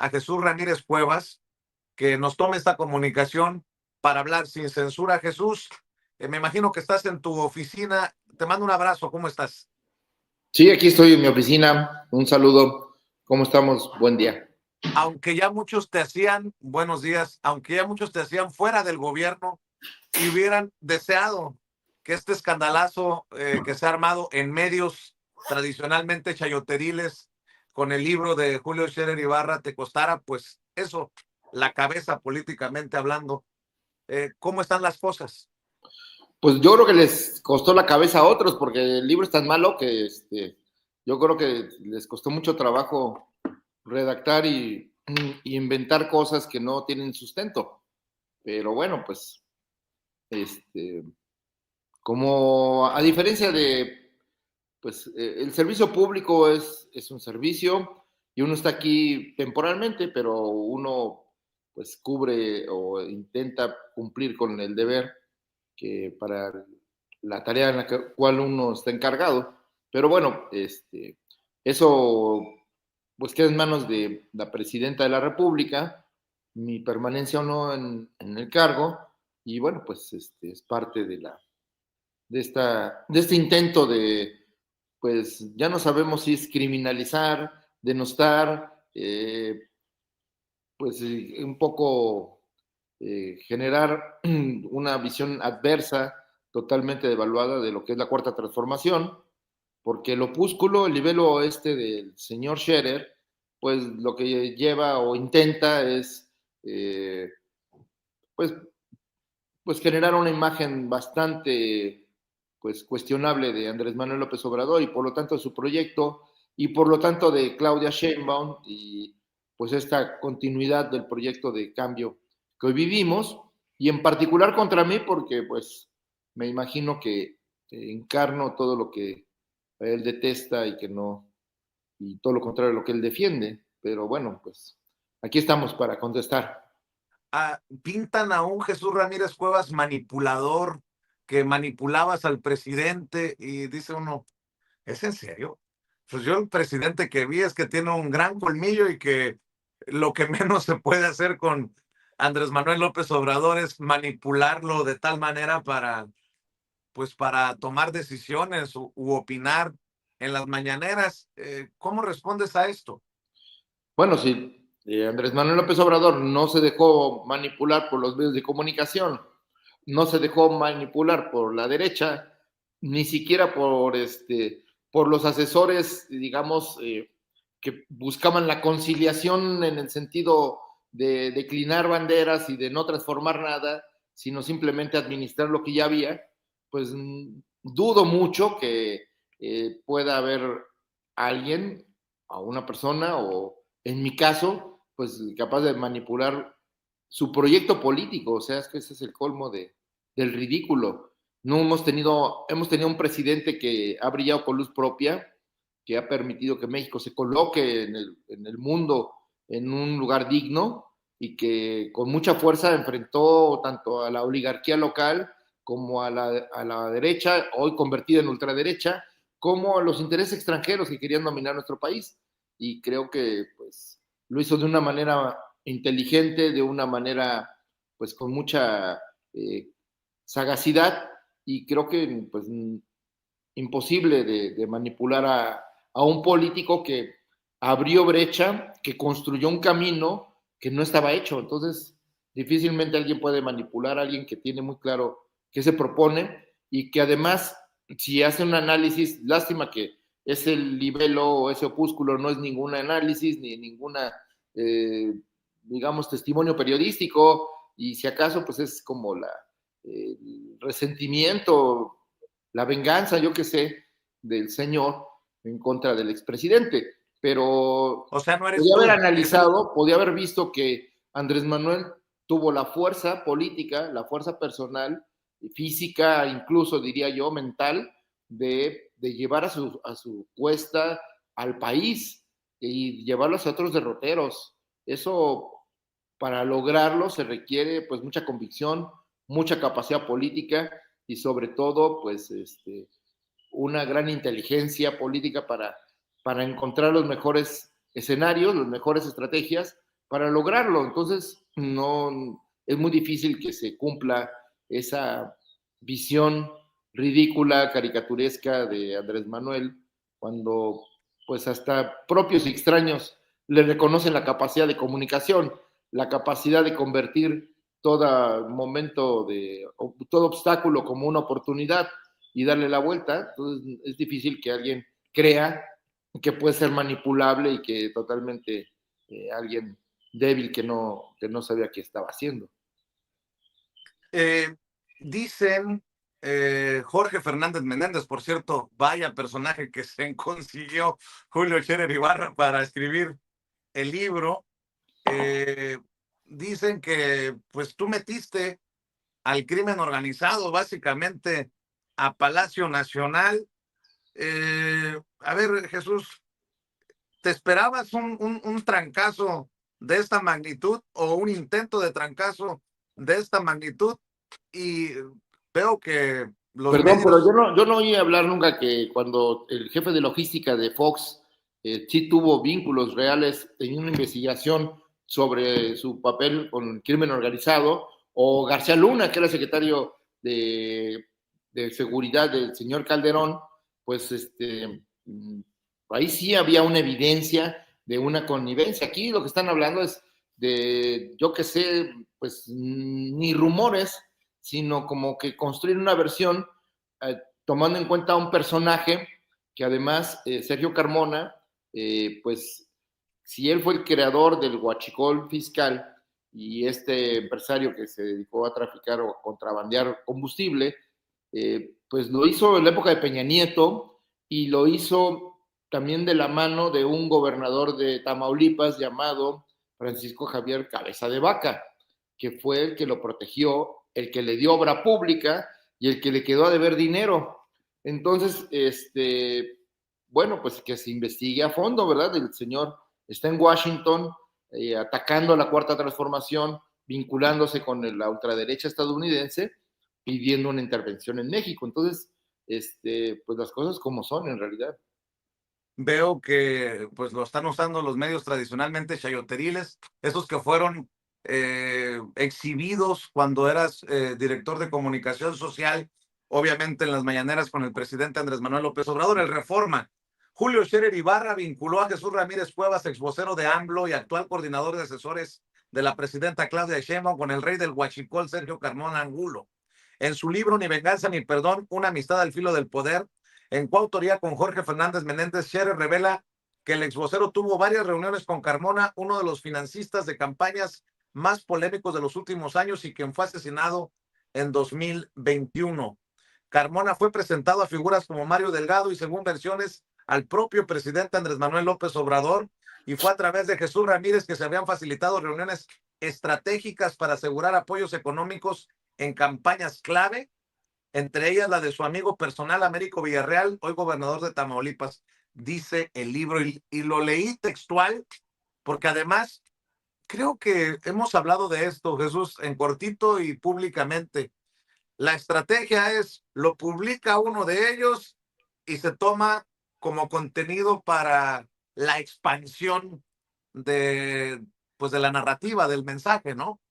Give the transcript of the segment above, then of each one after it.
a Jesús Ramírez Cuevas que nos tome esta comunicación para hablar sin censura. Jesús, me imagino que estás en tu oficina. Te mando un abrazo. ¿Cómo estás? Sí, aquí estoy en mi oficina. Un saludo. ¿Cómo estamos? Buen día. Aunque ya muchos te hacían, buenos días, aunque ya muchos te hacían fuera del gobierno y hubieran deseado que este escandalazo que se ha armado en medios tradicionalmente chayoteriles con el libro de Julio Scherer Ibarra te costara, pues eso, la cabeza políticamente hablando. ¿Cómo están las cosas? Pues yo creo que les costó la cabeza a otros porque el libro es tan malo que yo creo que les costó mucho trabajo redactar y inventar cosas que no tienen sustento. Pero bueno, pues como a diferencia de, pues el servicio público es un servicio y uno está aquí temporalmente, pero uno pues cubre o intenta cumplir con el deber que para la tarea en la cual uno está encargado. Pero bueno, eso pues queda en manos de la presidenta de la República, mi permanencia o no en el cargo, y bueno, pues es parte de este intento de, pues ya no sabemos si es criminalizar, denostar, pues un poco generar una visión adversa, totalmente devaluada de lo que es la Cuarta Transformación, porque el opúsculo, el libelo este del señor Scherer, pues lo que lleva o intenta es eh, pues, pues generar una imagen bastante pues cuestionable de Andrés Manuel López Obrador y por lo tanto de su proyecto y por lo tanto de Claudia Sheinbaum y pues esta continuidad del proyecto de cambio que hoy vivimos y en particular contra mí porque pues me imagino que encarno todo lo que él detesta y que no, y todo lo contrario de lo que él defiende, pero bueno, pues aquí estamos para contestar. Pintan a un Jesús Ramírez Cuevas manipulador, que manipulabas al presidente y dice uno, ¿es en serio? Pues yo el presidente que vi es que tiene un gran colmillo y que lo que menos se puede hacer con Andrés Manuel López Obrador es manipularlo de tal manera para, pues para tomar decisiones u opinar en las mañaneras. ¿Cómo respondes a esto? Bueno, si Andrés Manuel López Obrador no se dejó manipular por los medios de comunicación, no se dejó manipular por la derecha, ni siquiera por los asesores, digamos, que buscaban la conciliación en el sentido de declinar banderas y de no transformar nada, sino simplemente administrar lo que ya había, pues dudo mucho que pueda haber alguien, a una persona o en mi caso, pues capaz de manipular su proyecto político. O sea, es que ese es el colmo del ridículo. No hemos tenido un presidente que ha brillado con luz propia, que ha permitido que México se coloque en el mundo en un lugar digno y que con mucha fuerza enfrentó tanto a la oligarquía local como a la derecha, hoy convertida en ultraderecha, como a los intereses extranjeros que querían dominar nuestro país. Y creo que pues lo hizo de una manera inteligente, de una manera pues con mucha sagacidad y creo que pues imposible de manipular a un político que abrió brecha, que construyó un camino que no estaba hecho. Entonces, difícilmente alguien puede manipular a alguien que tiene muy claro qué se propone y que además, si hace un análisis, lástima que ese libelo o ese opúsculo no es ningún análisis ni ninguna, digamos, testimonio periodístico y si acaso, pues es como el resentimiento, la venganza, yo qué sé, del señor en contra del expresidente. Pero O sea, no eres podía haber tú, es el... analizado, podía haber visto que Andrés Manuel tuvo la fuerza política, la fuerza personal, física, incluso diría yo, mental, de llevar a su cuesta al país y llevarlo hacia otros derroteros. Eso, para lograrlo, se requiere pues mucha convicción, mucha capacidad política y sobre todo, pues, una gran inteligencia política para encontrar los mejores escenarios, las mejores estrategias para lograrlo. Entonces, no, es muy difícil que se cumpla esa visión ridícula, caricaturesca de Andrés Manuel, cuando pues hasta propios y extraños le reconocen la capacidad de comunicación, la capacidad de convertir todo momento todo obstáculo como una oportunidad y darle la vuelta. Entonces es difícil que alguien crea que puede ser manipulable y que totalmente alguien débil que no sabía qué estaba haciendo. Dicen Jorge Fernández Menéndez, por cierto, vaya personaje que se consiguió Julio Scherer Ibarra para escribir el libro. Dicen que pues tú metiste al crimen organizado básicamente a Palacio Nacional. A ver, Jesús, ¿te esperabas un trancazo de esta magnitud o un intento de trancazo de esta magnitud? Y veo que los Perdón, pero medios... yo no oí hablar nunca que cuando el jefe de logística de Fox sí tuvo vínculos reales en una investigación sobre su papel con el crimen organizado, o García Luna, que era secretario de seguridad del señor Calderón, pues ahí sí había una evidencia de una connivencia. Aquí lo que están hablando es de, yo qué sé, pues ni rumores, sino como que construir una versión tomando en cuenta a un personaje que además Sergio Carmona, pues si él fue el creador del huachicol fiscal y este empresario que se dedicó a traficar o contrabandear combustible, pues lo hizo en la época de Peña Nieto y lo hizo también de la mano de un gobernador de Tamaulipas llamado Francisco Javier Cabeza de Vaca, que fue el que lo protegió, el que le dio obra pública y el que le quedó a deber dinero. Entonces, bueno, pues que se investigue a fondo, ¿verdad? El señor está en Washington atacando a la Cuarta Transformación, vinculándose con la ultraderecha estadounidense, pidiendo una intervención en México. Entonces, pues las cosas como son en realidad. Veo que pues lo están usando los medios tradicionalmente chayoteriles, esos que fueron exhibidos cuando eras director de comunicación social, obviamente en las mañaneras con el presidente Andrés Manuel López Obrador, el Reforma. Julio Scherer Ibarra vinculó a Jesús Ramírez Cuevas, ex vocero de AMLO y actual coordinador de asesores de la presidenta Claudia Sheinbaum, con el rey del huachicol Sergio Carmona Angulo. En su libro Ni venganza ni perdón, una amistad al filo del poder, en coautoría con Jorge Fernández Menéndez, Scherer revela que el exvocero tuvo varias reuniones con Carmona, uno de los financistas de campañas más polémicos de los últimos años y quien fue asesinado en 2021. Carmona fue presentado a figuras como Mario Delgado y, según versiones, al propio presidente Andrés Manuel López Obrador, y fue a través de Jesús Ramírez que se habían facilitado reuniones estratégicas para asegurar apoyos económicos en campañas clave, entre ellas la de su amigo personal Américo Villarreal, hoy gobernador de Tamaulipas, dice el libro, y lo leí textual, porque además creo que hemos hablado de esto, Jesús, en cortito y públicamente. La estrategia es, lo publica uno de ellos y se toma como contenido para la expansión de, pues de la narrativa, del mensaje, ¿no?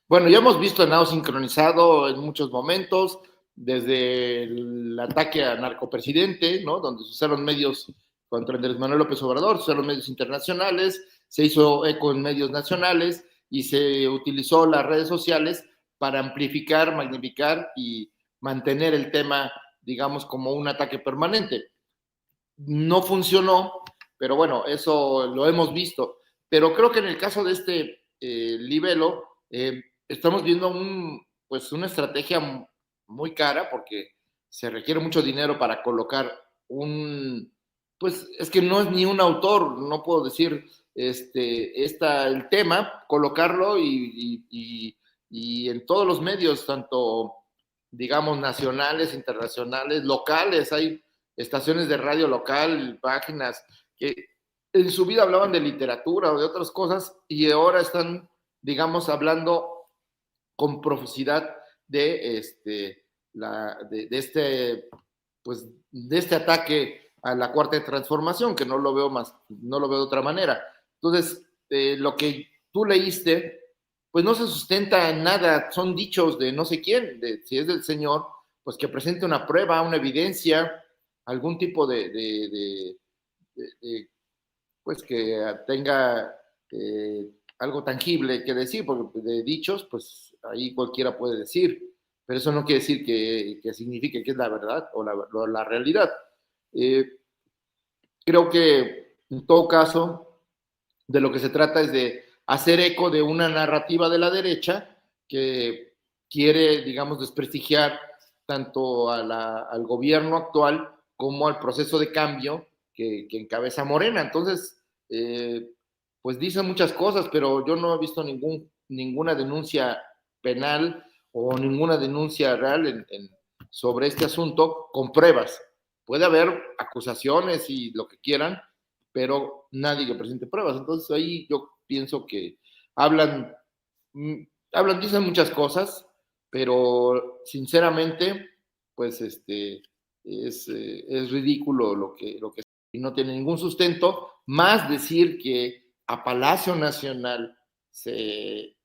Bueno, ya hemos visto el nado sincronizado en muchos momentos, desde el ataque a narcopresidente, ¿no? Donde se usaron medios contra Andrés Manuel López Obrador, se usaron medios internacionales, se hizo eco en medios nacionales y se utilizó las redes sociales para amplificar, magnificar y mantener el tema, digamos, como un ataque permanente. No funcionó, pero bueno, eso lo hemos visto. Pero creo que en el caso de este libelo, estamos viendo pues una estrategia muy cara porque se requiere mucho dinero para colocar pues es que no es ni un autor, no puedo decir el tema, colocarlo y en todos los medios, tanto digamos nacionales, internacionales, locales, hay estaciones de radio local, páginas que en su vida hablaban de literatura o de otras cosas y ahora están, digamos, hablando con profusidad pues, de este ataque a la cuarta transformación, que no lo veo de otra manera. Entonces, lo que tú leíste, pues no se sustenta en nada, son dichos de no sé quién, si es del señor, pues que presente una prueba, una evidencia, algún tipo de pues que tenga algo tangible que decir, porque de dichos, pues ahí cualquiera puede decir, pero eso no quiere decir que signifique que es la verdad o la realidad. Eh, Creo que en todo caso, de lo que se trata es de hacer eco de una narrativa de la derecha que quiere, digamos, desprestigiar tanto al gobierno actual como al proceso de cambio que encabeza Morena. Entonces, pues dicen muchas cosas, pero yo no he visto ninguna denuncia penal o ninguna denuncia real sobre este asunto con pruebas. Puede haber acusaciones y lo que quieran, pero nadie que presente pruebas. Entonces ahí yo pienso que hablan, dicen muchas cosas, pero sinceramente, pues es ridículo lo que y no tiene ningún sustento, más decir que a Palacio Nacional se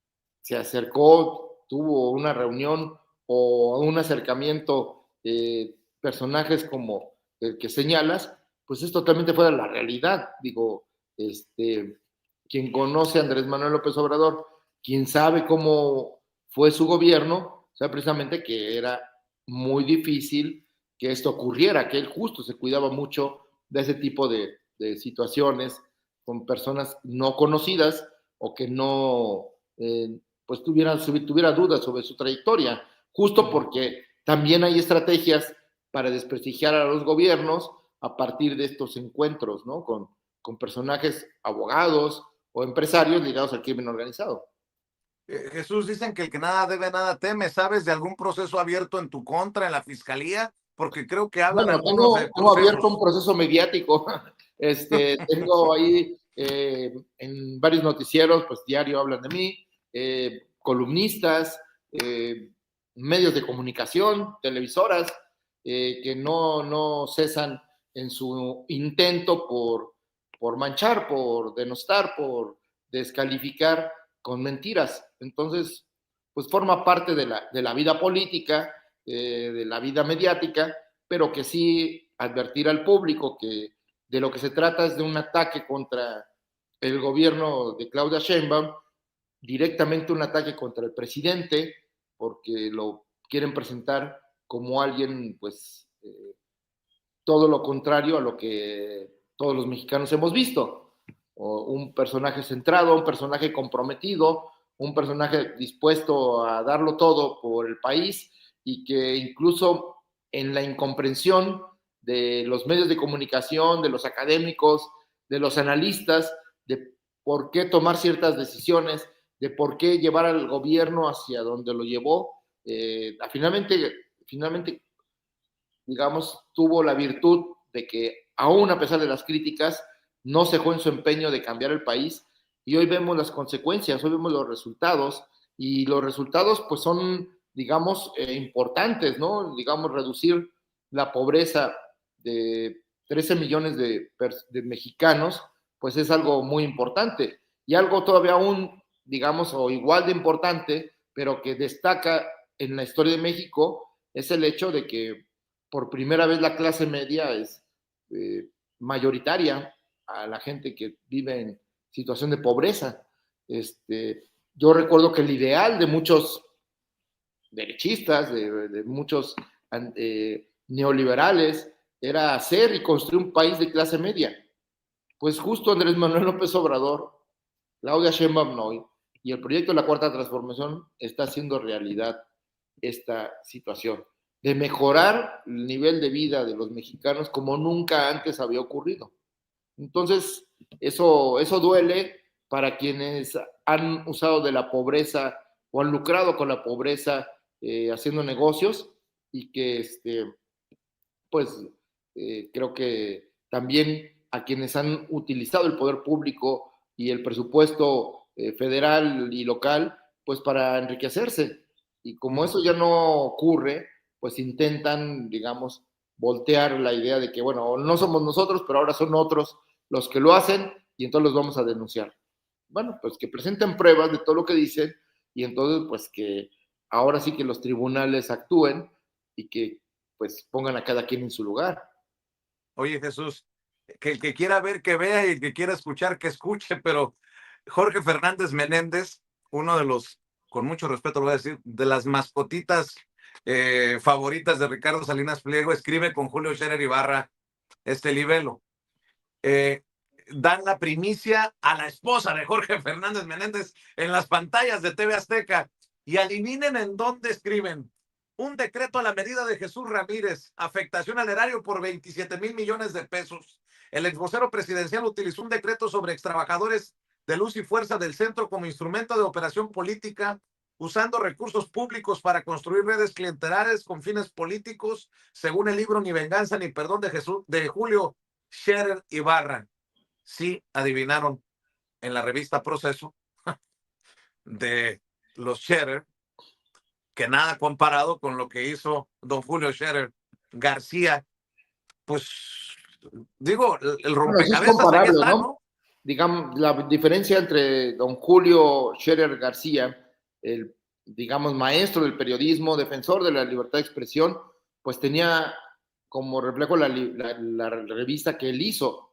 acercó, tuvo una reunión o un acercamiento personajes como el que señalas, pues es totalmente fuera de la realidad. Digo, quien conoce a Andrés Manuel López Obrador, quien sabe cómo fue su gobierno, sabe precisamente que era muy difícil que esto ocurriera, que él justo se cuidaba mucho de ese tipo de situaciones con personas no conocidas o que no, pues tuviera dudas sobre su trayectoria, justo porque también hay estrategias para desprestigiar a los gobiernos a partir de estos encuentros, ¿no? Con personajes, abogados o empresarios ligados al crimen organizado. Jesús, dicen que el que nada debe, nada teme. ¿Sabes de algún proceso abierto en tu contra en la fiscalía? Porque creo que hablan Bueno, algunos de tengo abierto un procesos. proceso mediático. Tengo ahí en varios noticieros, pues diario hablan de mí, columnistas, medios de comunicación, televisoras, que no cesan en su intento por manchar, por denostar, por descalificar con mentiras. Entonces, pues forma parte de la vida política, de la vida mediática, pero que sí advertir al público que de lo que se trata es de un ataque contra el gobierno de Claudia Sheinbaum, directamente un ataque contra el presidente, porque lo quieren presentar como alguien, pues, todo lo contrario a lo que todos los mexicanos hemos visto. O un personaje centrado, un personaje comprometido, un personaje dispuesto a darlo todo por el país y que incluso en la incomprensión de los medios de comunicación, de los académicos, de los analistas, de por qué tomar ciertas decisiones, de por qué llevar al gobierno hacia donde lo llevó, finalmente digamos, tuvo la virtud de que, aún a pesar de las críticas, no cejó en su empeño de cambiar el país y hoy vemos las consecuencias, hoy vemos los resultados y los resultados pues son, digamos, importantes, ¿no? Digamos, reducir la pobreza de 13 millones de mexicanos, pues es algo muy importante y algo todavía aún, digamos, o igual de importante, pero que destaca en la historia de México, es el hecho de que por primera vez la clase media es mayoritaria a la gente que vive en situación de pobreza. Yo recuerdo que el ideal de muchos derechistas, de muchos neoliberales, era hacer y construir un país de clase media. Pues justo Andrés Manuel López Obrador, Claudia Sheinbaum no, y el proyecto de la Cuarta Transformación está haciendo realidad esta situación de mejorar el nivel de vida de los mexicanos como nunca antes había ocurrido. Entonces, eso duele para quienes han usado de la pobreza o han lucrado con la pobreza haciendo negocios y que, pues, creo que también a quienes han utilizado el poder público y el presupuesto federal y local, pues para enriquecerse. Y como eso ya no ocurre, pues intentan, digamos, voltear la idea de que, bueno, no somos nosotros, pero ahora son otros los que lo hacen y entonces los vamos a denunciar. bueno, pues que presenten pruebas de todo lo que dicen y entonces pues que ahora sí que los tribunales actúen y que pues pongan a cada quien en su lugar. Oye, Jesús, que el que quiera ver, que vea, y el que quiera escuchar, que escuche, pero Jorge Fernández Menéndez, uno de los, con mucho respeto lo voy a decir, de las mascotitas favoritas de Ricardo Salinas Pliego, escribe con Julio Scherer Ibarra este libelo. Eh, Dan la primicia a la esposa de Jorge Fernández Menéndez en las pantallas de TV Azteca y adivinen en dónde escriben. Un decreto a la medida de Jesús Ramírez, afectación al erario por 27,000 millones de pesos. El exvocero presidencial utilizó un decreto sobre extrabajadores de luz y fuerza del centro como instrumento de operación política, usando recursos públicos para construir redes clientelares con fines políticos, según el libro Ni venganza ni perdón de Julio Scherer Ibarra. Sí, adivinaron en la revista Proceso de los Scherer, que nada comparado con lo que hizo don Julio Scherer García. Pues digo, el Bueno, sí es rompecabezas ahí comparable, está, ¿no? ¿no? Digamos, la diferencia entre don Julio Scherer García, el, digamos, maestro del periodismo, defensor de la libertad de expresión, pues tenía como reflejo la revista que él hizo.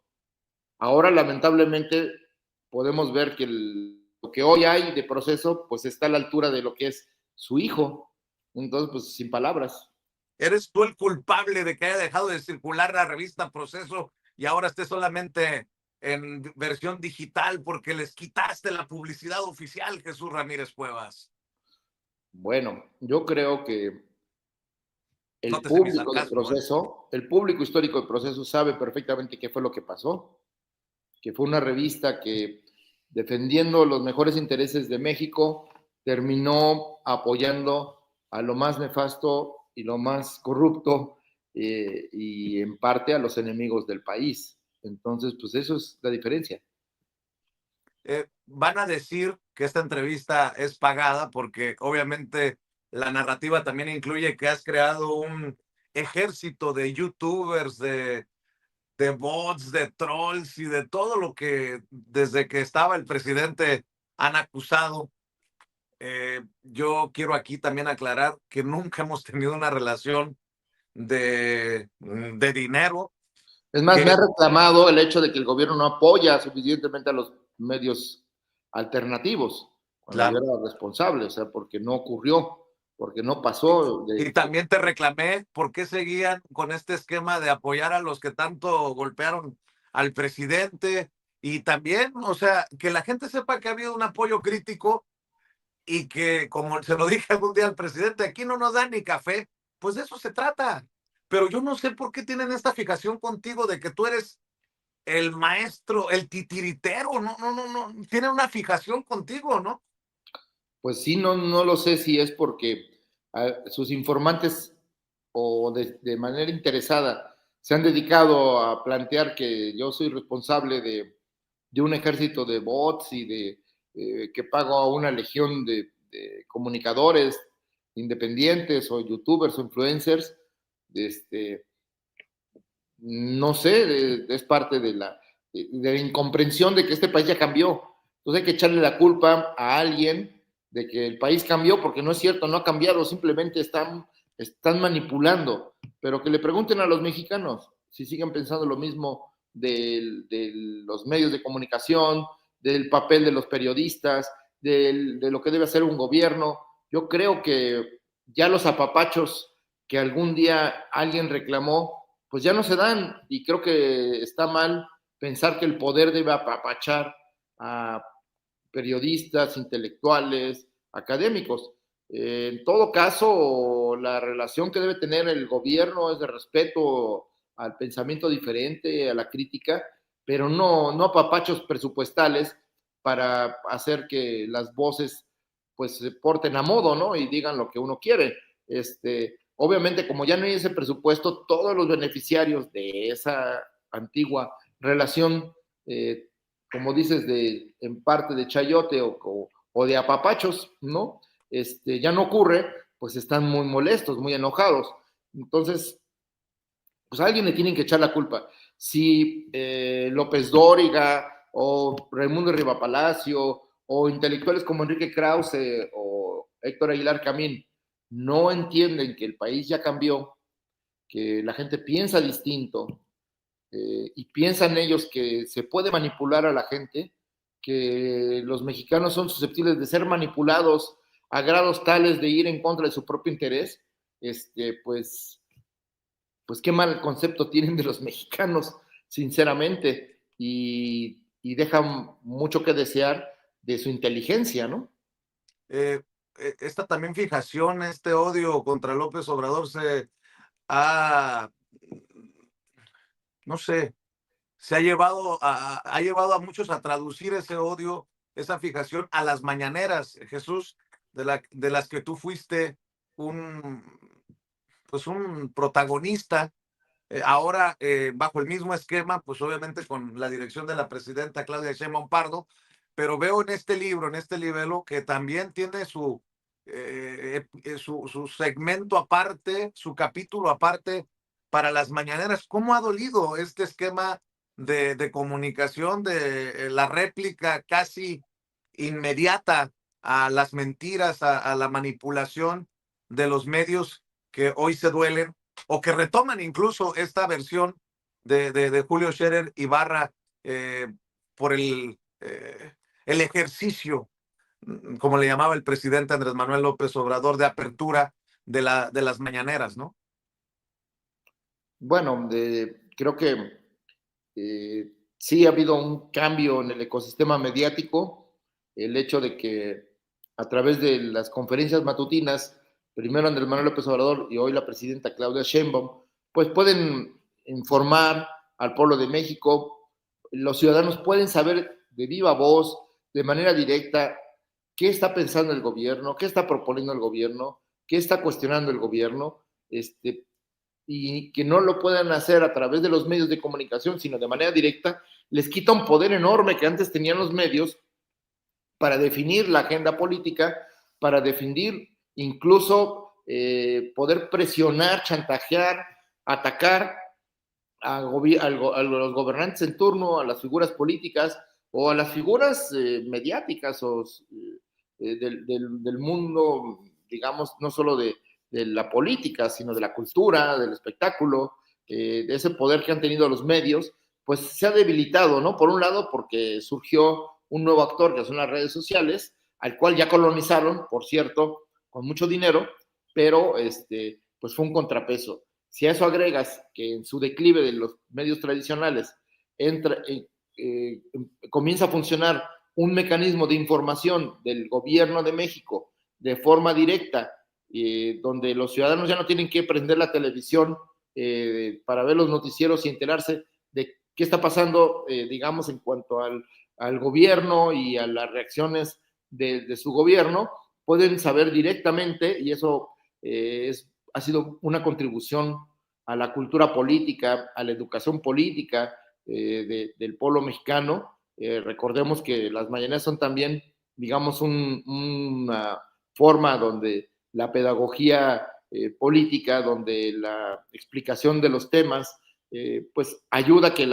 Ahora, lamentablemente, podemos ver que lo que hoy hay de Proceso, pues está a la altura de lo que es su hijo. Entonces, pues sin palabras. Eres tú el culpable de que haya dejado de circular la revista Proceso y ahora esté solamente en versión digital porque les quitaste la publicidad oficial, Jesús Ramírez Cuevas. Bueno, yo creo que Nótese mi sarcasmo, ¿eh? El público histórico de Proceso sabe perfectamente qué fue lo que pasó, que fue una revista que, defendiendo los mejores intereses de México, terminó apoyando a lo más nefasto y lo más corrupto y en parte a los enemigos del país. Entonces, pues eso es la diferencia. Van a decir que esta entrevista es pagada porque obviamente la narrativa también incluye que has creado un ejército de youtubers, de bots, de trolls y de todo lo que desde que estaba el presidente han acusado. Yo quiero aquí también aclarar que nunca hemos tenido una relación de dinero. Es más, me ha Que reclamado el hecho de que el gobierno no apoya suficientemente a los medios alternativos, cuando yo claro. era responsable, o sea, porque no ocurrió, porque no Y, pasó. y también te reclamé por qué seguían con este esquema de apoyar a los que tanto golpearon al presidente y también, o sea, que la gente sepa que ha habido un apoyo crítico y que, como se lo dije algún día al presidente, aquí no nos dan ni café, pues de eso se trata. Pero yo no sé por qué tienen esta fijación contigo de que tú eres el maestro, el titiritero, no, tienen una fijación contigo, ¿no? Pues sí, no lo sé si es porque sus informantes o de manera interesada se han dedicado a plantear que yo soy responsable de un ejército de bots y que pago a una legión de comunicadores independientes o youtubers o influencers. Este, no sé, es parte de la incomprensión de que este país ya cambió. Entonces hay que echarle la culpa a alguien de que el país cambió, porque no es cierto, no ha cambiado, simplemente están manipulando. Pero que le pregunten a los mexicanos si siguen pensando lo mismo de los medios de comunicación, del papel de los periodistas, de lo que debe hacer un gobierno. Yo creo que ya los apapachos que algún día alguien reclamó, pues ya no se dan. Y creo que está mal pensar que el poder debe apapachar a periodistas, intelectuales, académicos. En todo caso, la relación que debe tener el gobierno es de respeto al pensamiento diferente, a la crítica, pero no apapachos presupuestales para hacer que las voces pues se porten a modo, ¿no? Y digan lo que uno quiere. Obviamente, como ya no hay ese presupuesto, todos los beneficiarios de esa antigua relación, como dices, en parte de chayote o de apapachos, ¿no? Ya no ocurre, pues están muy molestos, muy enojados. Entonces, pues a alguien le tienen que echar la culpa. Si López Dóriga o Raimundo Rivapalacio, o intelectuales como Enrique Krause o Héctor Aguilar Camín, no entienden que el país ya cambió, que la gente piensa distinto, y piensan ellos que se puede manipular a la gente, que los mexicanos son susceptibles de ser manipulados a grados tales de ir en contra de su propio interés, pues, pues qué mal concepto tienen de los mexicanos, sinceramente, y dejan mucho que desear de su inteligencia, ¿no? Eh, Esta también fijación, este odio contra López Obrador se ha, no sé, ha llevado a muchos a traducir ese odio, esa fijación a las mañaneras, Jesús, de las que tú fuiste un, pues un protagonista. Ahora, bajo el mismo esquema, pues obviamente con la dirección de la presidenta Claudia Sheinbaum Pardo, pero veo en este libro, en este libelo, que también tiene su segmento aparte, su capítulo aparte para las mañaneras. ¿Cómo ha dolido este esquema de comunicación, de la réplica casi inmediata a las mentiras, a la manipulación de los medios que hoy se duelen o que retoman incluso esta versión de Julio Scherer Ibarra, por el ejercicio, como le llamaba el presidente Andrés Manuel López Obrador, de apertura de las mañaneras, ¿no? Bueno, creo que sí ha habido un cambio en el ecosistema mediático, el hecho de que a través de las conferencias matutinas, primero Andrés Manuel López Obrador y hoy la presidenta Claudia Sheinbaum, pues pueden informar al pueblo de México, los ciudadanos pueden saber de viva voz, de manera directa, qué está pensando el gobierno, qué está proponiendo el gobierno, qué está cuestionando el gobierno, y que no lo puedan hacer a través de los medios de comunicación, sino de manera directa, les quita un poder enorme que antes tenían los medios para definir la agenda política, para definir incluso poder presionar, chantajear, atacar a los gobernantes en turno, a las figuras políticas o a las figuras mediáticas del mundo, digamos, no solo de la política, sino de la cultura, del espectáculo, de ese poder que han tenido los medios, pues se ha debilitado, ¿no? Por un lado, porque surgió un nuevo actor, que son las redes sociales, al cual ya colonizaron, por cierto, con mucho dinero, pero pues fue un contrapeso. Si a eso agregas que en su declive de los medios tradicionales entra, comienza a funcionar un mecanismo de información del gobierno de México de forma directa, donde los ciudadanos ya no tienen que prender la televisión para ver los noticieros y enterarse de qué está pasando, digamos, en cuanto al gobierno y a las reacciones de su gobierno, pueden saber directamente, y eso ha sido una contribución a la cultura política, a la educación política del pueblo mexicano. Recordemos que las mañaneras son también, digamos, una forma donde la pedagogía política, donde la explicación de los temas, pues ayuda a que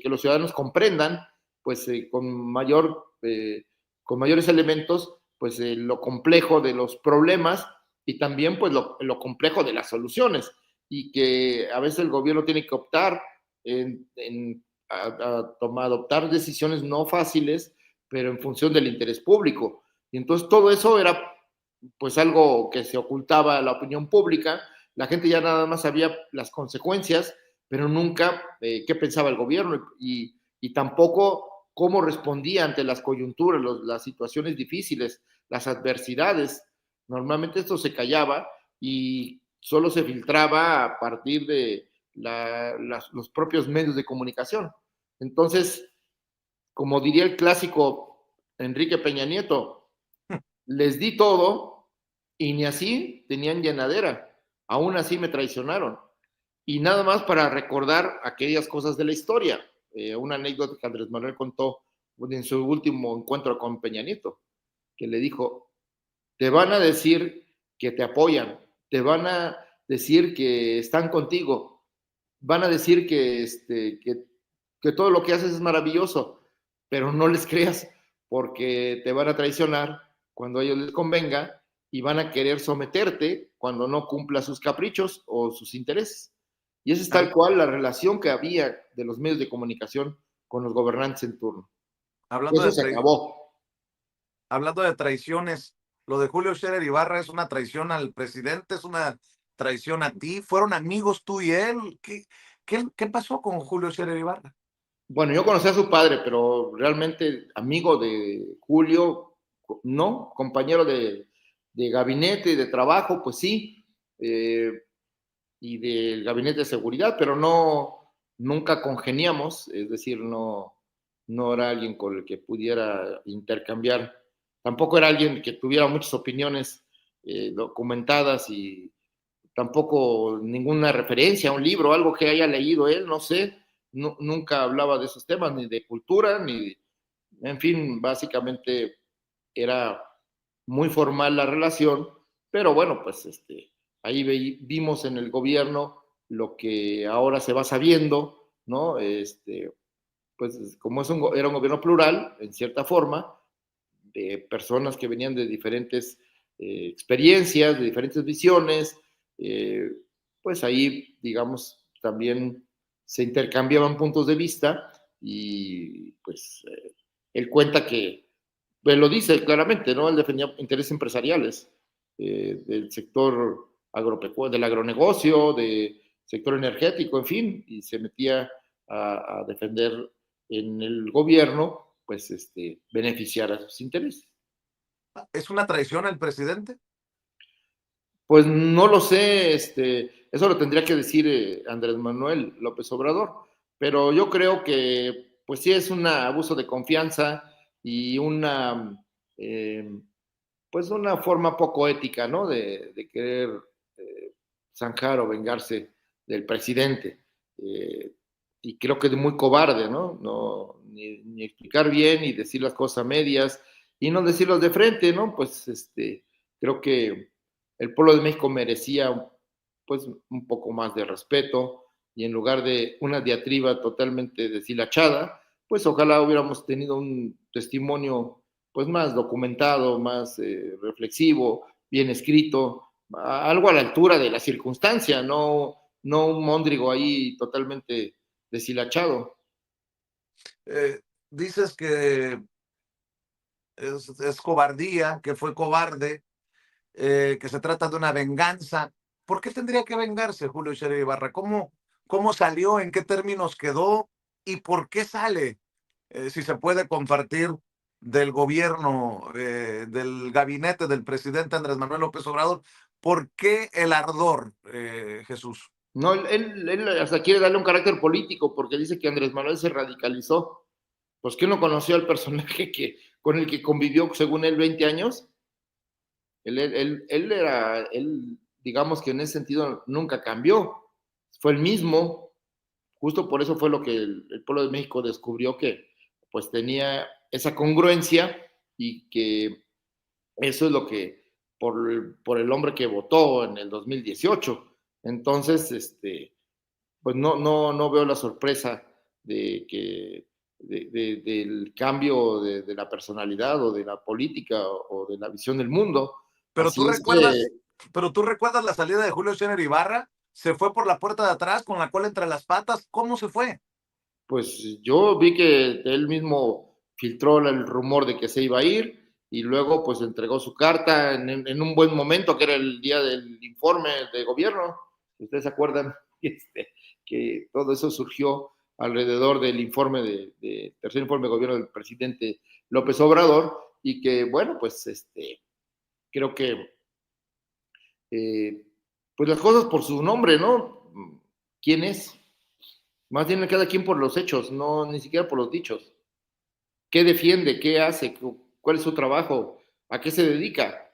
los ciudadanos comprendan, pues con mayores elementos, pues lo complejo de los problemas y también pues lo complejo de las soluciones, y que a veces el gobierno tiene que optar adoptar decisiones no fáciles, pero en función del interés público. Y entonces todo eso era pues algo que se ocultaba a la opinión pública, la gente ya nada más sabía las consecuencias, pero nunca qué pensaba el gobierno y tampoco cómo respondía ante las coyunturas, las situaciones difíciles, las adversidades. Normalmente esto se callaba y solo se filtraba a partir de los propios medios de comunicación. Entonces, como diría el clásico Enrique Peña Nieto, les di todo y ni así tenían llenadera. Aún así me traicionaron. Y nada más para recordar aquellas cosas de la historia. Una anécdota que Andrés Manuel contó en su último encuentro con Peña Nieto, que le dijo, te van a decir que te apoyan, te van a decir que están contigo, van a decir que todo lo que haces es maravilloso, pero no les creas porque te van a traicionar cuando a ellos les convenga y van a querer someterte cuando no cumpla sus caprichos o sus intereses. Y esa es tal cual la relación que había de los medios de comunicación con los gobernantes en turno. Hablando Eso de, se acabó. hablando de traiciones, lo de Julio Scherer Ibarra es una traición al presidente, es una traición a ti. ¿Fueron amigos tú y él? ¿Qué pasó con Julio Scherer Ibarra? Bueno, yo conocí a su padre, pero realmente amigo de Julio, no, compañero de gabinete, de trabajo, pues sí, y del gabinete de seguridad, pero no, nunca congeniamos, es decir, no, no era alguien con el que pudiera intercambiar, tampoco era alguien que tuviera muchas opiniones documentadas y tampoco ninguna referencia a un libro, algo que haya leído él, no sé, no, nunca hablaba de esos temas, ni de cultura, ni, en fin, básicamente era muy formal la relación, pero bueno, pues ahí vimos en el gobierno lo que ahora se va sabiendo, ¿no? Pues como era un gobierno plural, en cierta forma, de personas que venían de diferentes experiencias, de diferentes visiones, eh, pues ahí, digamos, también se intercambiaban puntos de vista y pues él cuenta que, pues lo dice claramente, ¿no? Él defendía intereses empresariales del sector agropecuario, del agronegocio, del sector energético, en fin, y se metía a defender en el gobierno, pues beneficiar a sus intereses. ¿Es una traición al presidente? Pues no lo sé, eso lo tendría que decir Andrés Manuel López Obrador, pero yo creo que pues sí es un abuso de confianza y una pues una forma poco ética, ¿no? De querer zanjar o vengarse del presidente. Eh, y creo que es muy cobarde, ¿no? No ni explicar bien, ni decir las cosas a medias, y no decirlos de frente, ¿no? Pues creo que el pueblo de México merecía pues un poco más de respeto, y en lugar de una diatriba totalmente deshilachada, pues ojalá hubiéramos tenido un testimonio pues más documentado, más reflexivo, bien escrito, algo a la altura de la circunstancia, no, no un móndrigo ahí totalmente deshilachado. Dices que es cobardía, que fue cobarde, que se trata de una venganza. ¿Por qué tendría que vengarse Julio Scherer Ibarra? ¿Cómo salió? ¿En qué términos quedó? ¿Y por qué sale? Si se puede compartir del gobierno, del gabinete del presidente Andrés Manuel López Obrador. ¿Por qué el ardor, Jesús? No, él hasta quiere darle un carácter político porque dice que Andrés Manuel se radicalizó. Pues que no conoció al personaje con el que convivió, según él, 20 años. Él, digamos que en ese sentido nunca cambió. Fue el mismo. Justo por eso fue lo que el pueblo de México descubrió que pues tenía esa congruencia y que eso es lo que por el hombre que votó en el 2018. Entonces, pues no veo la sorpresa de que del cambio de la personalidad o de la política o de la visión del mundo. Pero tú Así es que, recuerdas, pero tú recuerdas la salida de Julio Scherer Ibarra, se fue por la puerta de atrás con la cola entre las patas. ¿Cómo se fue? pues yo vi que él mismo filtró el rumor de que se iba a ir y luego pues entregó su carta en un buen momento, que era el día del informe de gobierno. ¿Ustedes se acuerdan que todo eso surgió alrededor del informe de tercer informe de gobierno del presidente López Obrador? Y que bueno, pues creo que pues las cosas por su nombre, ¿no? ¿Quién es? Más bien cada quien por los hechos, no ni siquiera por los dichos. ¿Qué defiende? ¿Qué hace? ¿Cuál es su trabajo? ¿A qué se dedica?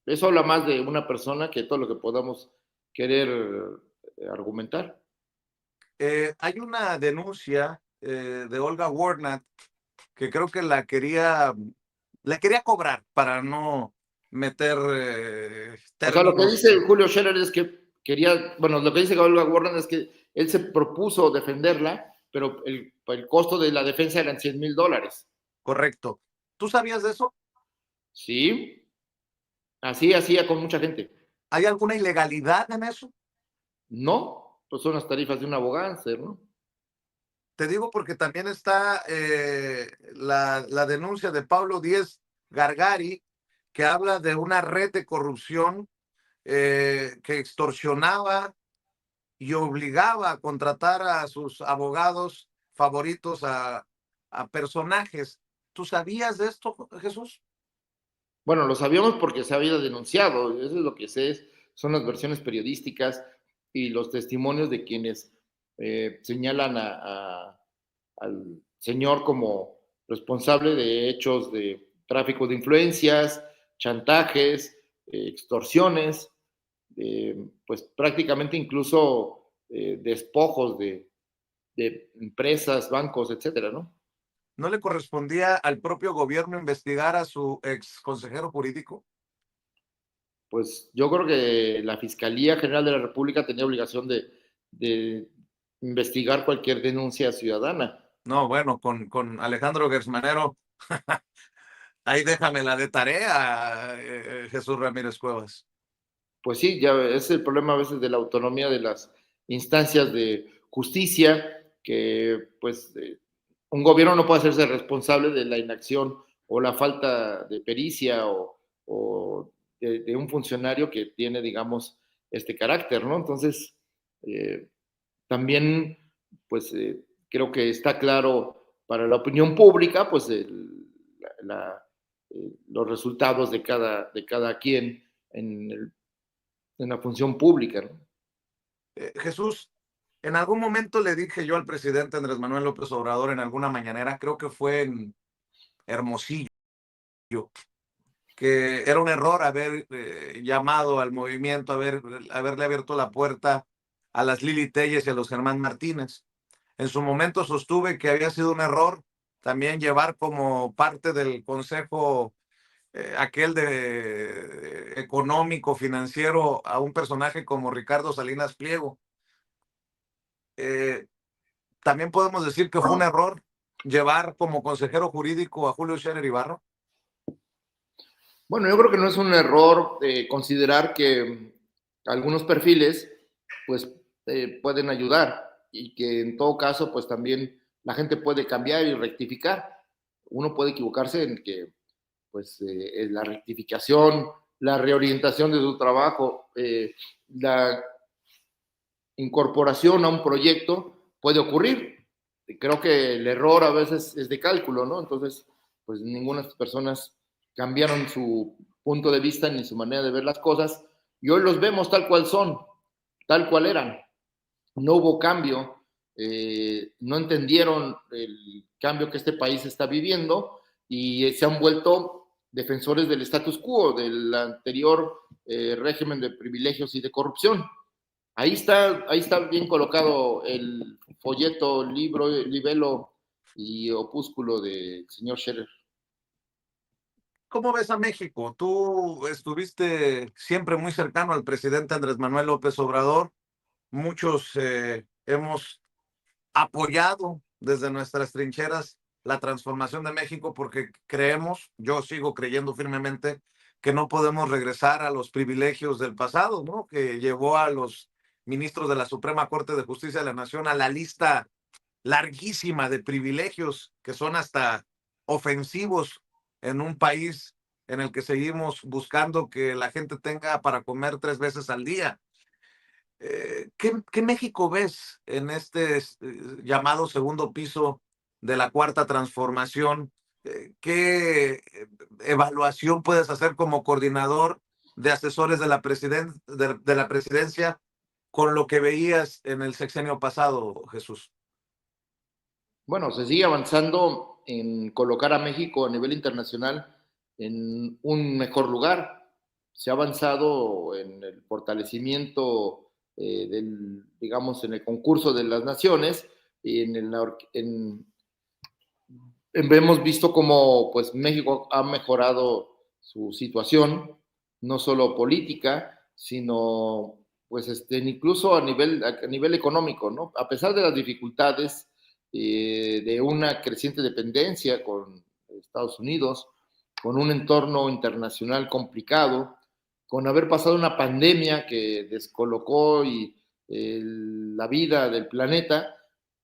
Eso habla más de una persona que todo lo que podamos querer argumentar. Hay una denuncia de Olga Warnat que creo que la quería cobrar para no meter O sea, lo que términos. dice Julio Scherer es que quería, bueno, lo que dice Olga Warren es que él se propuso defenderla pero el costo de la defensa eran $100,000. Correcto. ¿Tú sabías de eso? Sí, así hacía con mucha gente. ¿Hay alguna ilegalidad en eso? No, pues son las tarifas de un abogado, ¿no? Te digo porque también está la denuncia de Pablo Díez Gargari, que habla de una red de corrupción que extorsionaba y obligaba a contratar a sus abogados favoritos a personajes. ¿Tú sabías de esto, Jesús? Bueno, lo sabíamos porque se había denunciado, eso es lo que sé, son las versiones periodísticas y los testimonios de quienes señalan al señor como responsable de hechos de tráfico de influencias, chantajes, extorsiones, pues prácticamente incluso despojos de empresas, bancos, etcétera, ¿no? ¿No le correspondía al propio gobierno investigar a su ex consejero jurídico? Pues yo creo que la Fiscalía General de la República tenía obligación de investigar cualquier denuncia ciudadana. No, bueno, con Alejandro Gersmanero, ahí déjame la de tarea, Jesús Ramírez Cuevas. Pues sí, ya es el problema a veces de la autonomía de las instancias de justicia, que pues un gobierno no puede hacerse responsable de la inacción o la falta de pericia o de un funcionario que tiene, digamos, este carácter, ¿no? Entonces, eh, también, pues creo que está claro para la opinión pública, pues los resultados de cada quien en la función pública, ¿no? Jesús, en algún momento le dije yo al presidente Andrés Manuel López Obrador en alguna mañanera, creo que fue en Hermosillo, que era un error haber llamado al movimiento, haberle abierto la puerta a las Lili Telles y a los Germán Martínez. En su momento sostuve que había sido un error también llevar como parte del consejo aquel de económico, financiero, a un personaje como Ricardo Salinas Pliego. Eh, También podemos decir que fue un error llevar como consejero jurídico a Julio Scherer Ibarra. Bueno, yo creo que no es un error considerar que algunos perfiles pues pueden ayudar y que en todo caso pues también la gente puede cambiar y rectificar. Uno puede equivocarse en que pues la rectificación, la reorientación de su trabajo, la incorporación a un proyecto puede ocurrir. Creo que el error a veces es de cálculo, ¿no? Entonces, pues ninguna de estas personas cambiaron su punto de vista ni su manera de ver las cosas y hoy los vemos tal cual son, tal cual eran. No hubo cambio, no entendieron el cambio que este país está viviendo y se han vuelto defensores del status quo, del anterior régimen de privilegios y de corrupción. Ahí está bien colocado el folleto, libro, libelo y opúsculo del señor Scherer. ¿Cómo ves a México? Tú estuviste siempre muy cercano al presidente Andrés Manuel López Obrador. Muchos hemos apoyado desde nuestras trincheras la transformación de México porque creemos, yo sigo creyendo firmemente, que no podemos regresar a los privilegios del pasado, ¿no? Que llevó a los ministros de la Suprema Corte de Justicia de la Nación a la lista larguísima de privilegios que son hasta ofensivos en un país en el que seguimos buscando que la gente tenga para comer 3 veces al día. ¿Qué México ves en este llamado segundo piso de la cuarta transformación? ¿Qué evaluación puedes hacer como coordinador de asesores de de la presidencia con lo que veías en el sexenio pasado, Jesús? Bueno, se sigue avanzando en colocar a México a nivel internacional en un mejor lugar. Se ha avanzado en el fortalecimiento digamos, en el concurso de las naciones y hemos visto cómo pues México ha mejorado su situación, no solo política, sino pues incluso a nivel económico, ¿no? A pesar de las dificultades de una creciente dependencia con Estados Unidos, con un entorno internacional complicado, con haber pasado una pandemia que descolocó la vida del planeta.